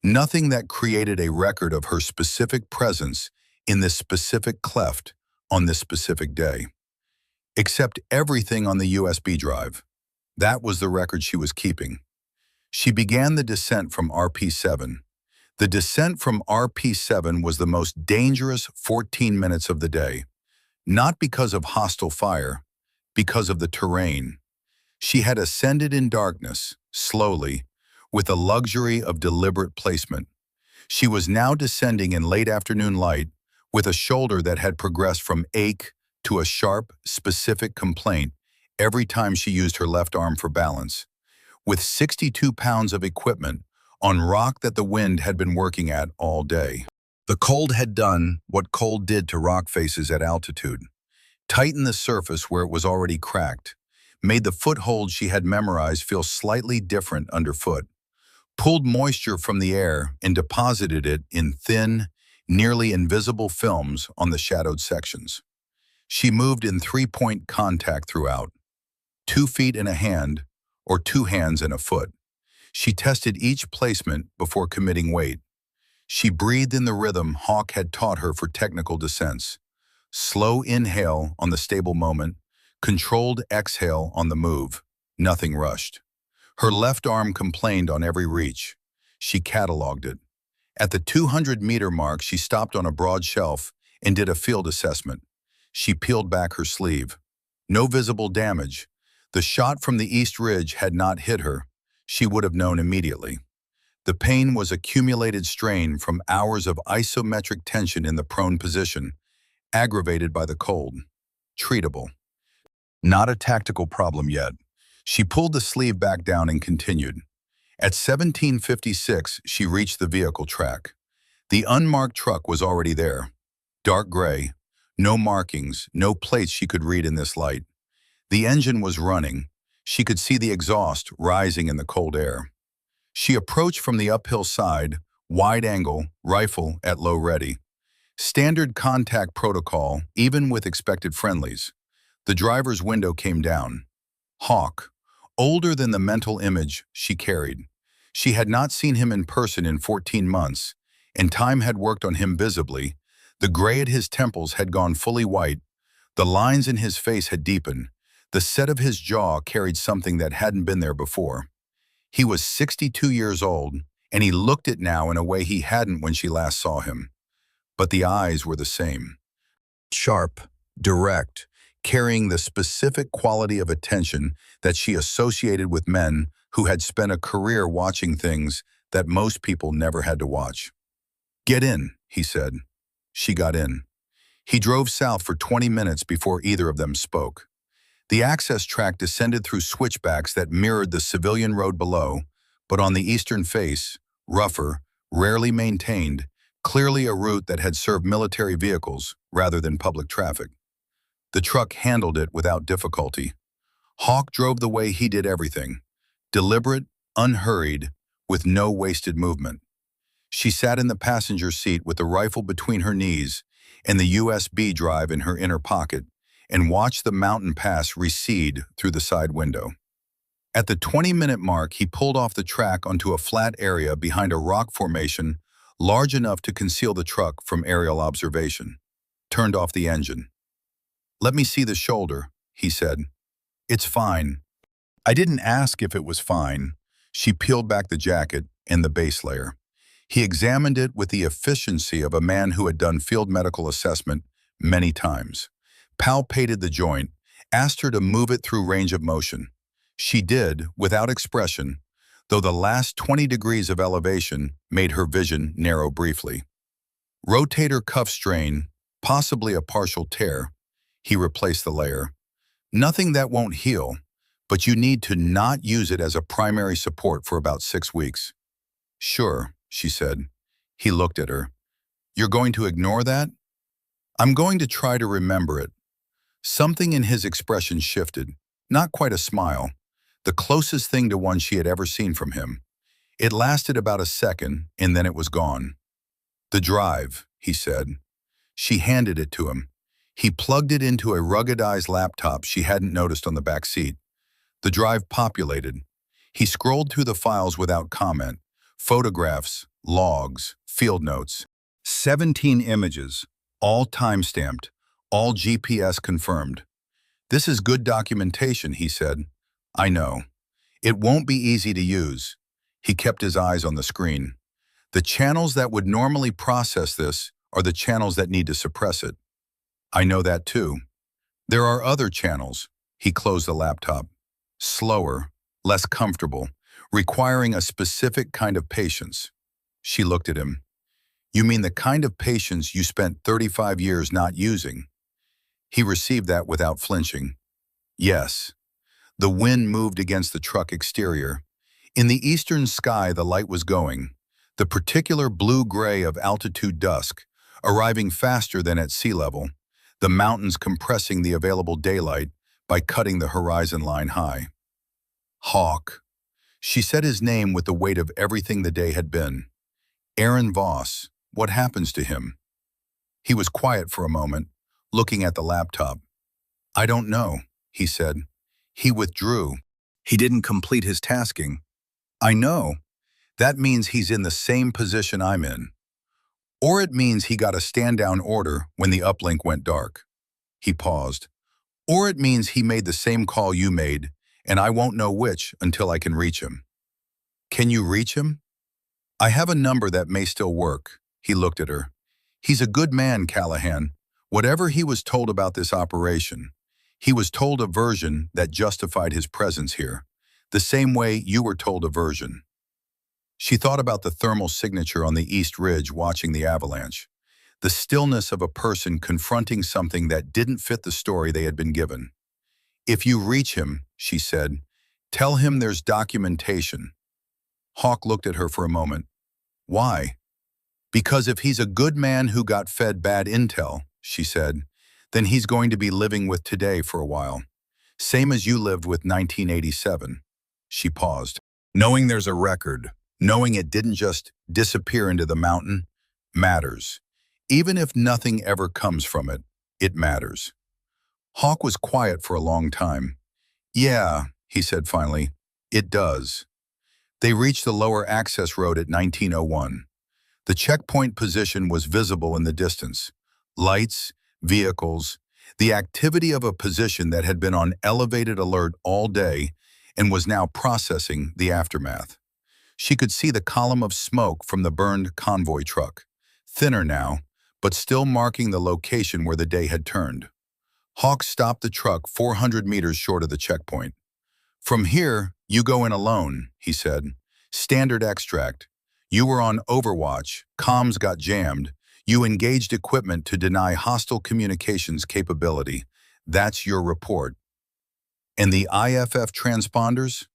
Nothing that created a record of her specific presence in this specific cleft on this specific day. Except everything on the USB drive. That was the record she was keeping. She began the descent from RP7. The descent from RP7 was the most dangerous 14 minutes of the day. Not because of hostile fire, because of the terrain. She had ascended in darkness, slowly, with the luxury of deliberate placement. She was now descending in late afternoon light with a shoulder that had progressed from ache to a sharp, specific complaint every time she used her left arm for balance. With 62 pounds of equipment on rock that the wind had been working at all day. The cold had done what cold did to rock faces at altitude. Tightened the surface where it was already cracked. Made the foothold she had memorized feel slightly different underfoot. Pulled moisture from the air and deposited it in thin, nearly invisible films on the shadowed sections. She moved in three-point contact throughout. 2 feet in a hand, or 2 hands and a foot. She tested each placement before committing weight. She breathed in the rhythm Hawk had taught her for technical descents. Slow inhale on the stable moment, controlled exhale on the move. Nothing rushed. Her left arm complained on every reach. She cataloged it. At the 200-meter mark, she stopped on a broad shelf and did a field assessment. She peeled back her sleeve. No visible damage. The shot from the East Ridge had not hit her. She would have known immediately. The pain was accumulated strain from hours of isometric tension in the prone position, aggravated by the cold. Treatable. Not a tactical problem yet. She pulled the sleeve back down and continued. At 17:56, she reached the vehicle track. The unmarked truck was already there. Dark gray. No markings, no plates she could read in this light. The engine was running. She could see the exhaust rising in the cold air. She approached from the uphill side, Wide angle, rifle at low ready. Standard contact protocol, even with expected friendlies. The driver's window came down. Hawk, older than the mental image she carried. She had not seen him in person in 14 months, and time had worked on him visibly. The gray at his temples had gone fully white. The lines in his face had deepened. The set of his jaw carried something that hadn't been there before. He was 62 years old, and he looked it now in a way he hadn't when she last saw him. But the eyes were the same. Sharp, direct, carrying the specific quality of attention that she associated with men who had spent a career watching things that most people never had to watch. "Get in," he said. She got in. He drove south for 20 minutes before either of them spoke. The access track descended through switchbacks that mirrored the civilian road below, but on the eastern face, rougher, rarely maintained, clearly a route that had served military vehicles rather than public traffic. The truck handled it without difficulty. Hawk drove the way he did everything, deliberate, unhurried, with no wasted movement. She sat in the passenger seat with the rifle between her knees and the USB drive in her inner pocket, and watched the mountain pass recede through the side window. At the 20-minute mark, he pulled off the track onto a flat area behind a rock formation large enough to conceal the truck from aerial observation. Turned off the engine. "Let me see the shoulder," he said. "It's fine." "I didn't ask if it was fine." She peeled back the jacket and the base layer. He examined it with the efficiency of a man who had done field medical assessment many times. Palpated the joint, asked her to move it through range of motion. She did, without expression, though the last 20 degrees of elevation made her vision narrow briefly. "Rotator cuff strain, possibly a partial tear." He replaced the layer. "Nothing that won't heal, but you need to not use it as a primary support for about 6 weeks." "Sure," she said. He looked at her. "You're going to ignore that?" "I'm going to try to remember it." Something in his expression shifted, not quite a smile, the closest thing to one she had ever seen from him. It lasted about a second, and then it was gone. "The drive," he said. She handed it to him. He plugged it into a ruggedized laptop she hadn't noticed on the back seat. The drive populated. He scrolled through the files without comment. Photographs, logs, field notes. 17 images, all time-stamped, all GPS confirmed. "This is good documentation," he said. "I know. It won't be easy to use." He kept his eyes on the screen. "The channels that would normally process this are the channels that need to suppress it." "I know that too. There are other channels." He closed the laptop. "Slower, less comfortable, requiring a specific kind of patience." She looked at him. "You mean the kind of patience you spent 35 years not using?" He received that without flinching. "Yes." The wind moved against the truck exterior. In the eastern sky, the light was going, the particular blue-gray of altitude dusk, arriving faster than at sea level, the mountains compressing the available daylight by cutting the horizon line high. Hawk. She said his name with the weight of everything the day had been. Aaron Voss. What happens to him? He was quiet for a moment, looking at the laptop. "I don't know," he said. "He withdrew. He didn't complete his tasking." "I know. That means he's in the same position I'm in. Or it means he got a stand-down order when the uplink went dark." He paused. "Or it means he made the same call you made, and I won't know which until I can reach him." "Can you reach him?" "I have a number that may still work." He looked at her. "He's a good man, Callahan. Whatever he was told about this operation, he was told a version that justified his presence here, the same way you were told a version." She thought about the thermal signature on the East Ridge watching the avalanche, the stillness of a person confronting something that didn't fit the story they had been given. "If you reach him," she said, "tell him there's documentation." Hawk looked at her for a moment. "Why?" "Because if he's a good man who got fed bad intel," she said, "then he's going to be living with today for a while. Same as you lived with 1987. She paused. "Knowing there's a record, Knowing it didn't just disappear into the mountain matters. Even if nothing ever comes from it, it matters. Hawk was quiet for a long time. Yeah, he said finally, it does. They reached the lower access road at 1901. The checkpoint position was visible in the distance. Lights, vehicles, the activity of a position that had been on elevated alert all day and was now processing the aftermath. She could see the column of smoke from the burned convoy truck, thinner now, but still marking the location where the day had turned. Hawk stopped the truck 400 meters short of the checkpoint. From here, you go in alone, he said. Standard extract. You were on overwatch, comms got jammed, you engaged equipment to deny hostile communications capability. That's your report. And the IFF transponders?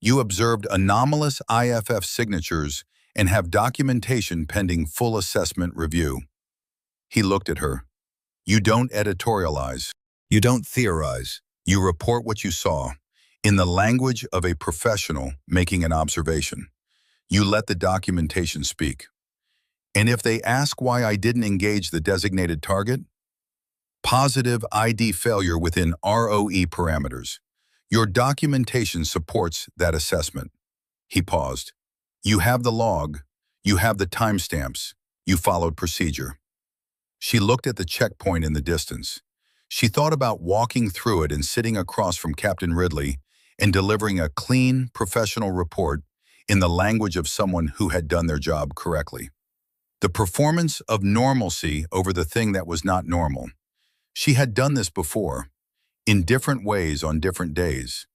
You observed anomalous IFF signatures and have documentation pending full assessment review. He looked at her. You don't editorialize. You don't theorize. You report what you saw, in the language of a professional making an observation. You let the documentation speak. And if they ask why I didn't engage the designated target? Positive ID failure within ROE parameters. Your documentation supports that assessment. He paused. You have the log. You have the timestamps. You followed procedure. She looked at the checkpoint in the distance. She thought about walking through it and sitting across from Captain Ridley and delivering a clean, professional report in the language of someone who had done their job correctly. The performance of normalcy over the thing that was not normal. She had done this before, in different ways on different days.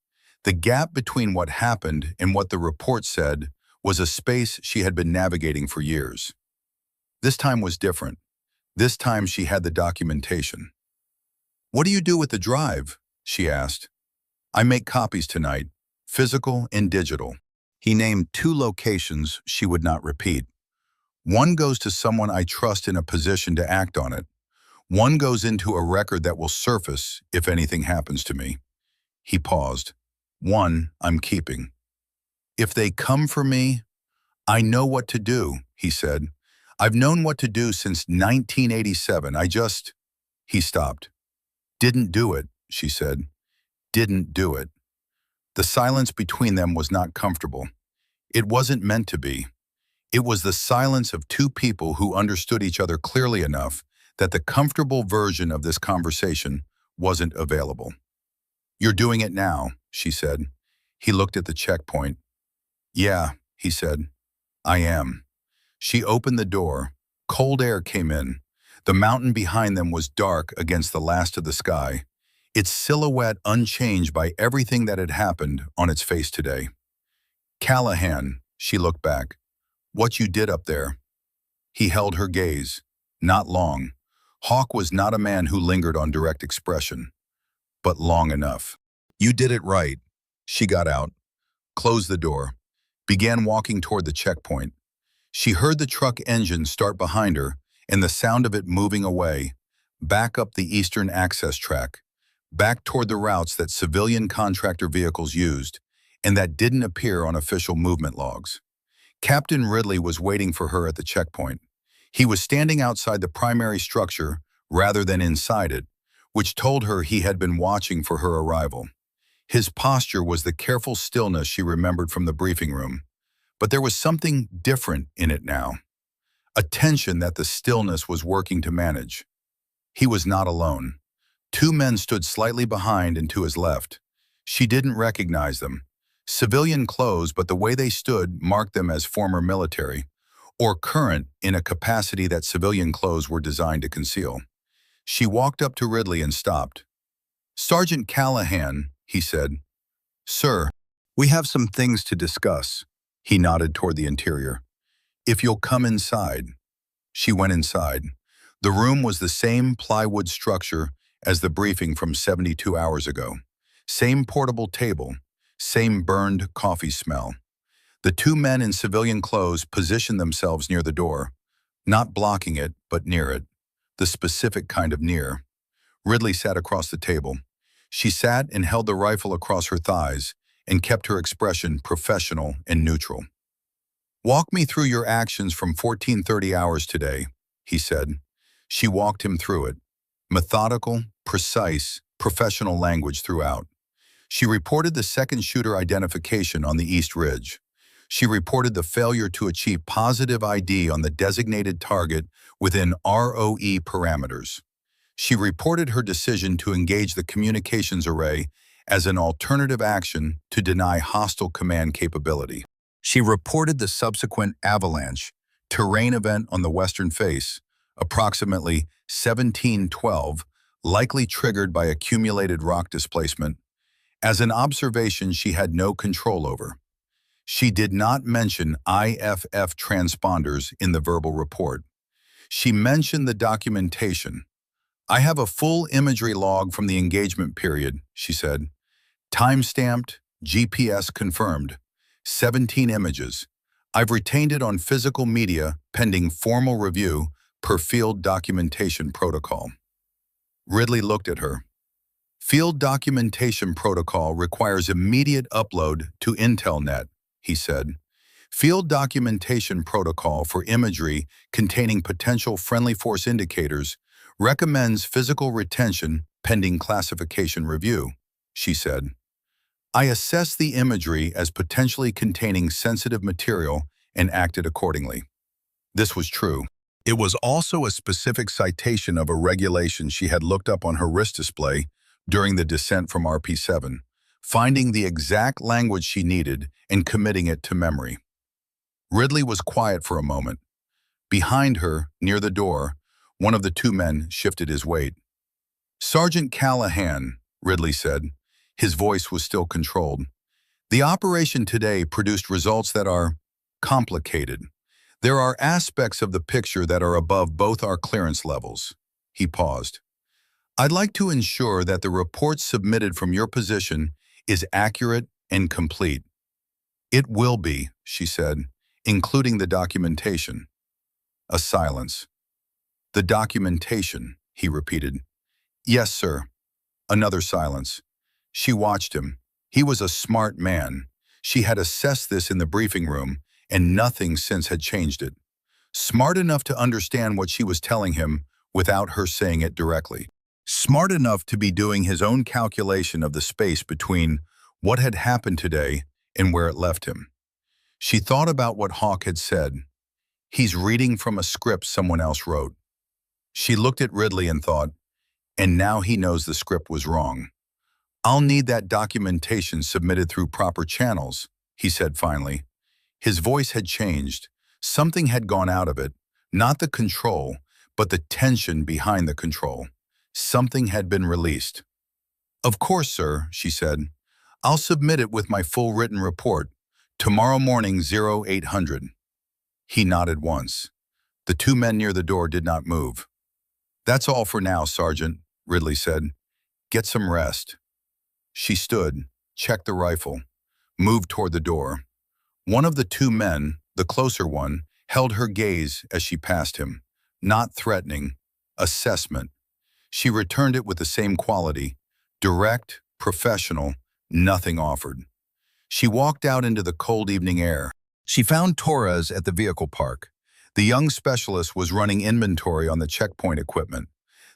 The gap between what happened and what the report said was a space she had been navigating for years. This time was different. This time she had the documentation. What do you do with the drive? She asked. I make copies tonight, physical and digital. He named 2 locations she would not repeat. One goes to someone I trust in a position to act on it. One goes into a record that will surface if anything happens to me. He paused. One I'm keeping. If they come for me, I know what to do, he said. I've known what to do since 1987. He stopped. Didn't do it, she said. Didn't do it. The silence between them was not comfortable. It wasn't meant to be. It was the silence of 2 people who understood each other clearly enough that the comfortable version of this conversation wasn't available. You're doing it now, she said. He looked at the checkpoint. Yeah, he said. I am. She opened the door. Cold air came in. The mountain behind them was dark against the last of the sky, its silhouette unchanged by everything that had happened on its face today. Callahan, she looked back. What you did up there. He held her gaze. Not long. Hawk was not a man who lingered on direct expression, but long enough. You did it right. She got out, closed the door, began walking toward the checkpoint. She heard the truck engine start behind her and the sound of it moving away, back up the eastern access track, back toward the routes that civilian contractor vehicles used and that didn't appear on official movement logs. Captain Ridley was waiting for her at the checkpoint. He was standing outside the primary structure rather than inside it, which told her he had been watching for her arrival. His posture was the careful stillness she remembered from the briefing room, but there was something different in it now, a tension that the stillness was working to manage. He was not alone. 2 men stood slightly behind and to his left. She didn't recognize them. Civilian clothes, but the way they stood marked them as former military, or current in a capacity that civilian clothes were designed to conceal. She walked up to Ridley and stopped. Sergeant Callahan, he said. Sir, we have some things to discuss. He nodded toward the interior. If you'll come inside. She went inside. The room was the same plywood structure as the briefing from 72 hours ago. Same portable table, same burned coffee smell. The 2 men in civilian clothes positioned themselves near the door, not blocking it, but near it, the specific kind of near. Ridley sat across the table. She sat and held the rifle across her thighs and kept her expression professional and neutral. Walk me through your actions from 1430 hours today, he said. She walked him through it. Methodical, precise, professional language throughout. She reported the second shooter identification on the East Ridge. She reported the failure to achieve positive ID on the designated target within ROE parameters. She reported her decision to engage the communications array as an alternative action to deny hostile command capability. She reported the subsequent avalanche, terrain event on the western face, approximately 1712, likely triggered by accumulated rock displacement, as an observation she had no control over. She did not mention IFF transponders in the verbal report. She mentioned the documentation. I have a full imagery log from the engagement period, she said. Time-stamped, GPS confirmed. 17 images. I've retained it on physical media pending formal review per field documentation protocol. Ridley looked at her. Field documentation protocol requires immediate upload to IntelNet, he said. Field documentation protocol for imagery containing potential friendly force indicators recommends physical retention pending classification review, she said. I assessed the imagery as potentially containing sensitive material and acted accordingly. This was true. It was also a specific citation of a regulation she had looked up on her wrist display during the descent from RP-7, finding the exact language she needed and committing it to memory. Ridley was quiet for a moment. Behind her, near the door, one of the two men shifted his weight. Sergeant Callahan, Ridley said. His voice was still controlled. The operation today produced results that are complicated. There are aspects of the picture that are above both our clearance levels. He paused. I'd like to ensure that the report submitted from your position is accurate and complete. It will be, she said, including the documentation. A silence. The documentation, he repeated. Yes, sir. Another silence. She watched him. He was a smart man. She had assessed this in the briefing room, and nothing since had changed it. Smart enough to understand what she was telling him without her saying it directly. Smart enough to be doing his own calculation of the space between what had happened today and where it left him. She thought about what Hawk had said. He's reading from a script someone else wrote. She looked at Ridley and thought, and now he knows the script was wrong. I'll need that documentation submitted through proper channels, he said finally. His voice had changed. Something had gone out of it, not the control, but the tension behind the control. Something had been released. Of course, sir, she said. I'll submit it with my full written report, tomorrow morning 0800. He nodded once. The two men near the door did not move. That's all for now, Sergeant, Ridley said. Get some rest. She stood, checked the rifle, moved toward the door. One of the two men, the closer one, held her gaze as she passed him. Not threatening. Assessment. She returned it with the same quality. Direct, professional, nothing offered. She walked out into the cold evening air. She found Torres at the vehicle park. The young specialist was running inventory on the checkpoint equipment,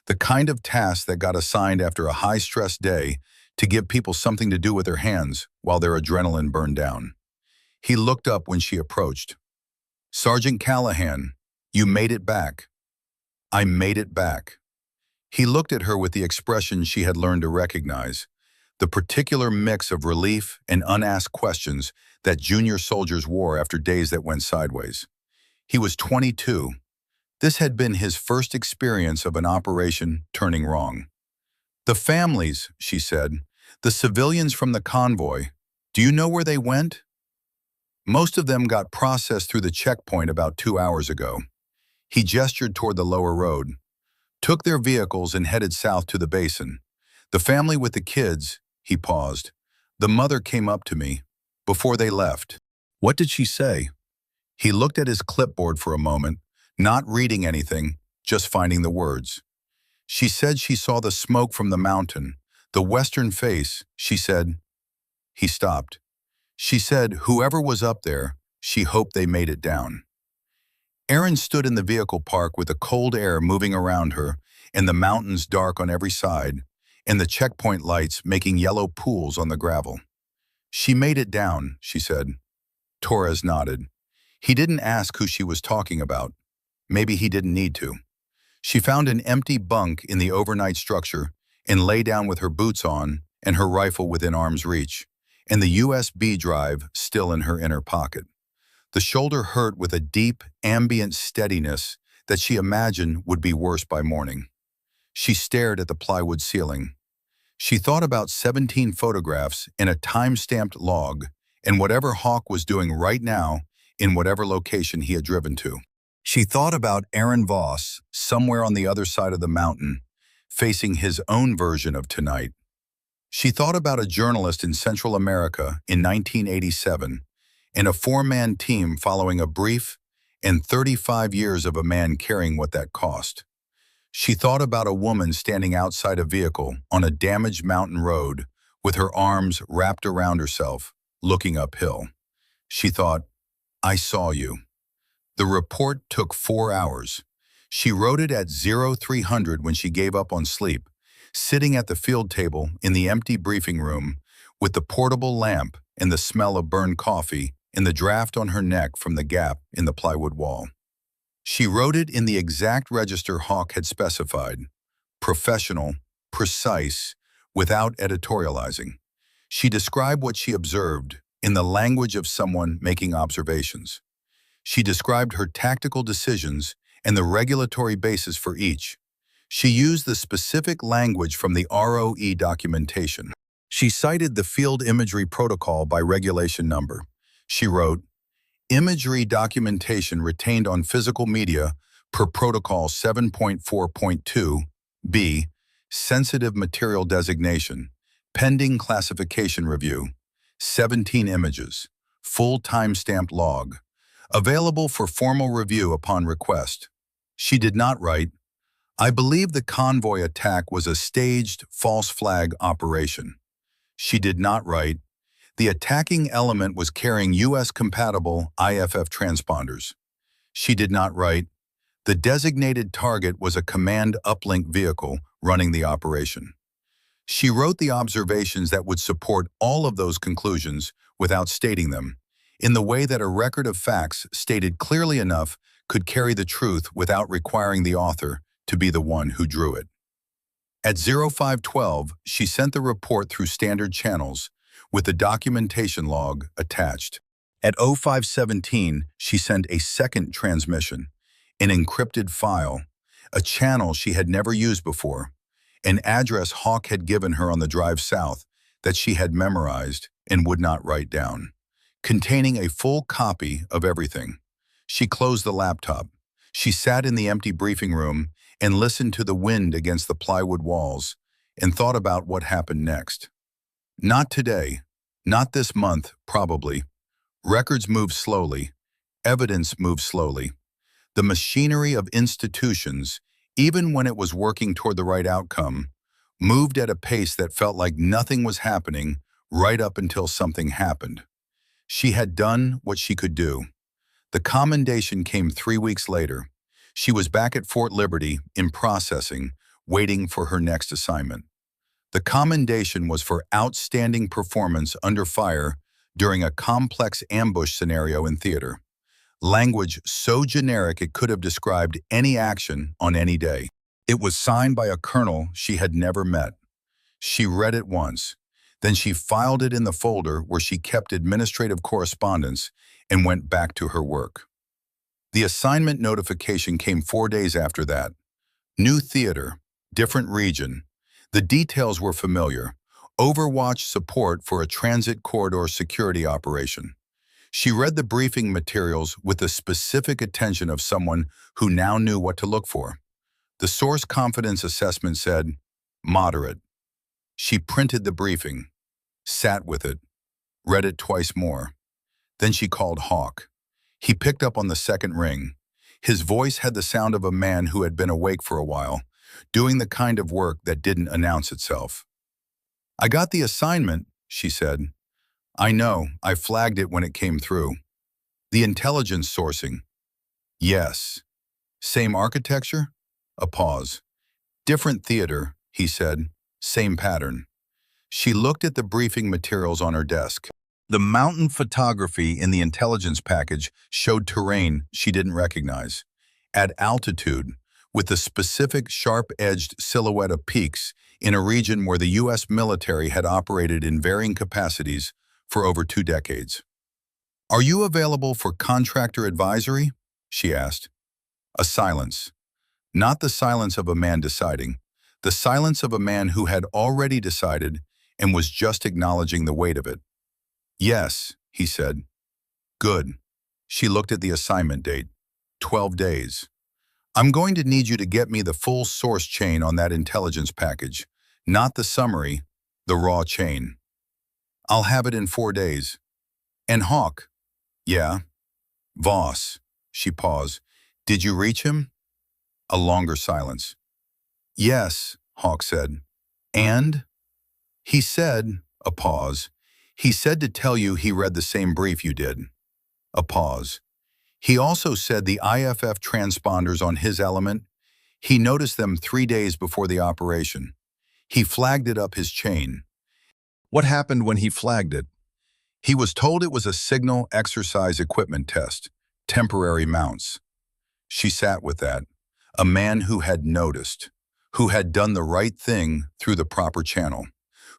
the kind of task that got assigned after a high-stress day to give people something to do with their hands while their adrenaline burned down. He looked up when she approached. Sergeant Callahan, you made it back. I made it back. He looked at her with the expression she had learned to recognize, the particular mix of relief and unasked questions that junior soldiers wore after days that went sideways. He was 22. This had been his first experience of an operation turning wrong. The families, she said, the civilians from the convoy, do you know where they went? Most of them got processed through the checkpoint about 2 hours ago. He gestured toward the lower road, took their vehicles and headed south to the basin. The family with the kids, he paused. The mother came up to me before they left. What did she say? He looked at his clipboard for a moment, not reading anything, just finding the words. She said she saw the smoke from the mountain, the western face, she said. He stopped. She said whoever was up there, She hoped they made it down. Erin stood in the vehicle park with the cold air moving around her and the mountains dark on every side and the checkpoint lights making yellow pools on the gravel. She made it down, she said. Torres nodded. He didn't ask who she was talking about. Maybe he didn't need to. She found an empty bunk in the overnight structure and lay down with her boots on and her rifle within arm's reach, and the USB drive still in her inner pocket. The shoulder hurt with a deep, ambient steadiness that she imagined would be worse by morning. She stared at the plywood ceiling. She thought about 17 photographs in a time-stamped log and whatever Hawk was doing right now in whatever location he had driven to. She thought about Aaron Voss, somewhere on the other side of the mountain, facing his own version of tonight. She thought about a journalist in Central America in 1987 and a four-man team following a brief and 35 years of a man carrying what that cost. She thought about a woman standing outside a vehicle on a damaged mountain road with her arms wrapped around herself, looking uphill. She thought, I saw you. The report took 4 hours. She wrote it at 0300 when she gave up on sleep, sitting at the field table in the empty briefing room with the portable lamp and the smell of burned coffee and the draft on her neck from the gap in the plywood wall. She wrote it in the exact register Hawk had specified, professional, precise, without editorializing. She described what she observed in the language of someone making observations. She described her tactical decisions and the regulatory basis for each. She used the specific language from the ROE documentation. She cited the Field Imagery Protocol by regulation number. She wrote, imagery documentation retained on physical media per Protocol 7.4.2, B, sensitive material designation, pending classification review, 17 images, full time-stamped log, available for formal review upon request. She did not write, I believe the convoy attack was a staged false flag operation. She did not write, the attacking element was carrying US-compatible IFF transponders. She did not write, the designated target was a command uplink vehicle running the operation. She wrote the observations that would support all of those conclusions without stating them, in the way that a record of facts stated clearly enough could carry the truth without requiring the author to be the one who drew it. At 0512, she sent the report through standard channels, with the documentation log attached. At 0517, she sent a second transmission, an encrypted file, a channel she had never used before, an address Hawk had given her on the drive south that she had memorized and would not write down, containing a full copy of everything. She closed the laptop. She sat in the empty briefing room and listened to the wind against the plywood walls and thought about what happened next. Not today, not this month, probably. Records move slowly. Evidence moves slowly. The machinery of institutions, even when it was working toward the right outcome, moved at a pace that felt like nothing was happening right up until something happened. She had done what she could do. The commendation came 3 weeks later. She was back at Fort Liberty in processing, waiting for her next assignment. The commendation was for outstanding performance under fire during a complex ambush scenario in theater. Language so generic it could have described any action on any day. It was signed by a colonel she had never met. She read it once. Then she filed it in the folder where she kept administrative correspondence and went back to her work. The assignment notification came 4 days after that. New theater, different region. The details were familiar. Overwatch support for a transit corridor security operation. She read the briefing materials with the specific attention of someone who now knew what to look for. The source confidence assessment said, moderate. She printed the briefing, sat with it, read it twice more. Then she called Hawk. He picked up on the second ring. His voice had the sound of a man who had been awake for a while, doing the kind of work that didn't announce itself. I got the assignment, she said. I know, I flagged it when it came through. The intelligence sourcing. Yes. Same architecture? A pause. Different theater, he said. Same pattern. She looked at the briefing materials on her desk. The mountain photography in the intelligence package showed terrain she didn't recognize. At altitude, with the specific sharp-edged silhouette of peaks in a region where the U.S. military had operated in varying capacities for over 2 decades. "Are you available for contractor advisory?" she asked. A silence. Not the silence of a man deciding, the silence of a man who had already decided and was just acknowledging the weight of it. "Yes," he said. "Good." She looked at the assignment date. 12 days. "I'm going to need you to get me the full source chain on that intelligence package, not the summary, the raw chain." "I'll have it in 4 days." "And Hawk?" "Yeah." "Voss." She paused. "Did you reach him?" A longer silence. "Yes," Hawk said. "And?" "He said," a pause, "he said to tell you he read the same brief you did." A pause. "He also said the IFF transponders on his element, he noticed them 3 days before the operation. He flagged it up his chain." What happened when he flagged it? "He was told it was a signal exercise equipment test, temporary mounts." She sat with that. A man who had noticed, who had done the right thing through the proper channel,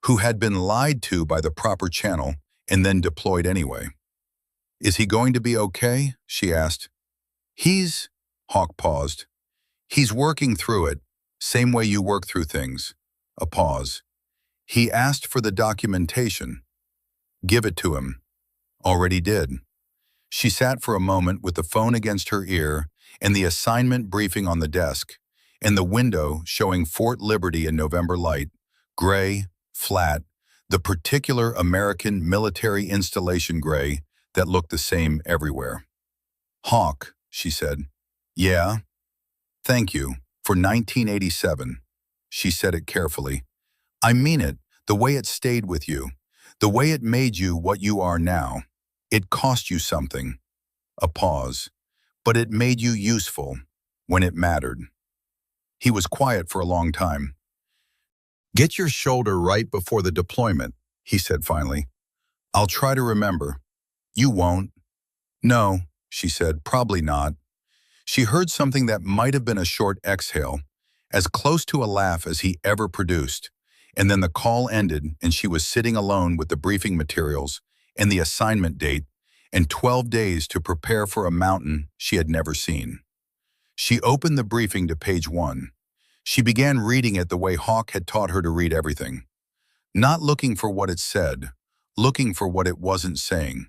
who had been lied to by the proper channel and then deployed anyway. "Is he going to be okay?" she asked. "He's," Hawk paused, "he's working through it, same way you work through things." A pause. "He asked for the documentation." "Give it to him." "Already did." She sat for a moment with the phone against her ear and the assignment briefing on the desk, and the window showing Fort Liberty in November light, gray, flat, the particular American military installation gray that looked the same everywhere. "Hawk," she said. "Yeah?" "Thank you, for 1987. She said it carefully. "I mean it, the way it stayed with you, the way it made you what you are now. It cost you something." A pause. "But it made you useful, when it mattered." He was quiet for a long time. "Get your shoulder right before the deployment," he said finally. "I'll try to remember." "You won't." "No," she said, "probably not." She heard something that might have been a short exhale, as close to a laugh as he ever produced, and then the call ended and she was sitting alone with the briefing materials and the assignment date and 12 days to prepare for a mountain she had never seen. She opened the briefing to page 1. She began reading it the way Hawk had taught her to read everything. Not looking for what it said, looking for what it wasn't saying.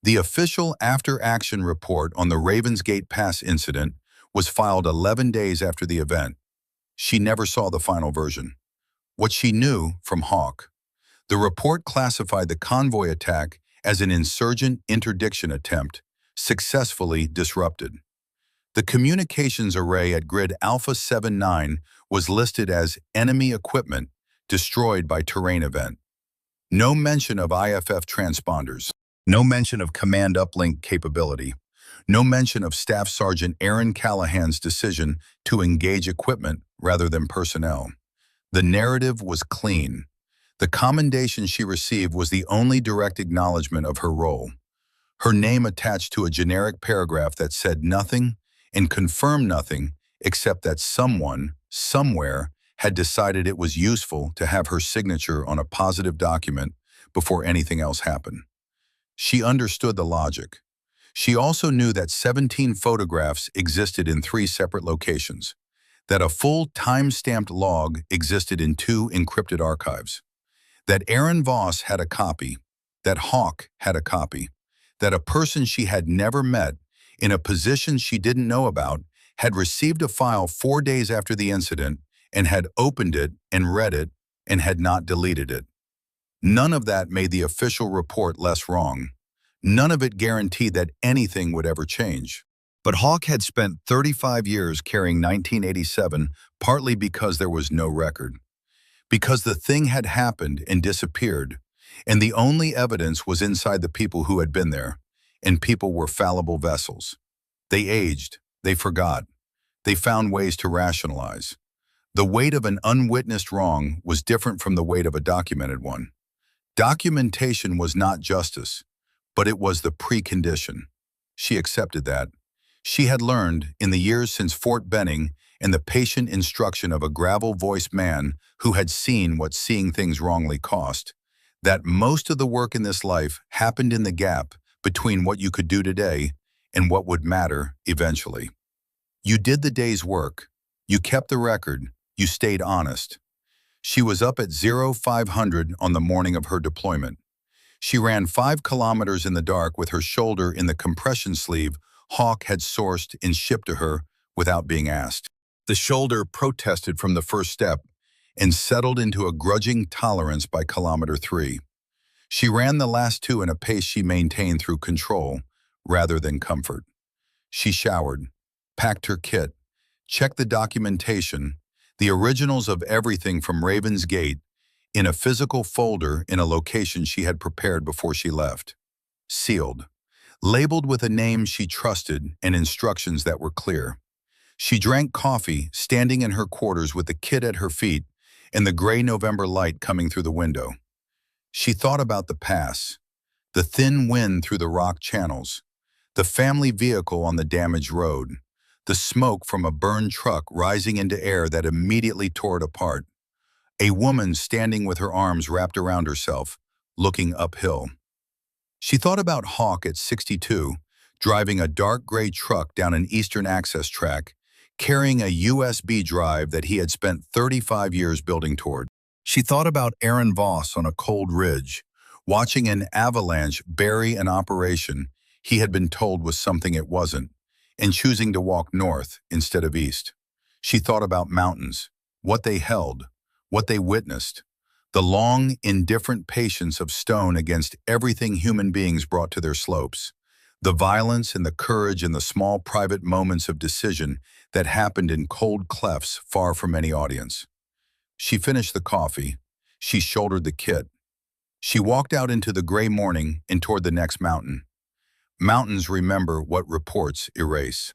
The official after-action report on the Ravensgate Pass incident was filed 11 days after the event. She never saw the final version. What she knew from Hawk. The report classified the convoy attack as an insurgent interdiction attempt, successfully disrupted. The communications array at grid Alpha 79 was listed as enemy equipment destroyed by terrain event. No mention of IFF transponders. No mention of command uplink capability. No mention of Staff Sergeant Erin Callahan's decision to engage equipment rather than personnel. The narrative was clean. The commendation she received was the only direct acknowledgement of her role. Her name attached to a generic paragraph that said nothing and confirmed nothing except that someone, somewhere, had decided it was useful to have her signature on a positive document before anything else happened. She understood the logic. She also knew that 17 photographs existed in 3 separate locations, that a full time-stamped log existed in 2 encrypted archives, that Aaron Voss had a copy, that Hawk had a copy, that a person she had never met, in a position she didn't know about, had received a file 4 days after the incident and had opened it and read it and had not deleted it. None of that made the official report less wrong. None of it guaranteed that anything would ever change. But Hawk had spent 35 years carrying 1987 partly because there was no record. Because the thing had happened and disappeared, and the only evidence was inside the people who had been there, and people were fallible vessels. They aged, they forgot, they found ways to rationalize. The weight of an unwitnessed wrong was different from the weight of a documented one. Documentation was not justice, but it was the precondition. She accepted that. She had learned, in the years since Fort Benning and the patient instruction of a gravel-voiced man who had seen what seeing things wrongly cost, that most of the work in this life happened in the gap between what you could do today and what would matter eventually. You did the day's work. You kept the record. You stayed honest. She was up at 0500 on the morning of her deployment. She ran 5 kilometers in the dark with her shoulder in the compression sleeve Hawk had sourced and shipped to her without being asked. The shoulder protested from the first step and settled into a grudging tolerance by kilometer 3. She ran the last 2 in a pace she maintained through control rather than comfort. She showered, packed her kit, checked the documentation, the originals of everything from Raven's Gate, in a physical folder in a location she had prepared before she left. Sealed, labeled with a name she trusted and instructions that were clear. She drank coffee, standing in her quarters with the kit at her feet and the gray November light coming through the window. She thought about the pass, the thin wind through the rock channels, the family vehicle on the damaged road, the smoke from a burned truck rising into air that immediately tore it apart, a woman standing with her arms wrapped around herself, looking uphill. She thought about Hawk at 62, driving a dark gray truck down an Eastern Access track, carrying a USB drive that he had spent 35 years building toward. She thought about Aaron Voss on a cold ridge, watching an avalanche bury an operation he had been told was something it wasn't, and choosing to walk north instead of east. She thought about mountains, what they held, what they witnessed, the long, indifferent patience of stone against everything human beings brought to their slopes, the violence and the courage in the small private moments of decision that happened in cold clefts far from any audience. She finished the coffee. She shouldered the kit. She walked out into the gray morning and toward the next mountain. Mountains remember what reports erase.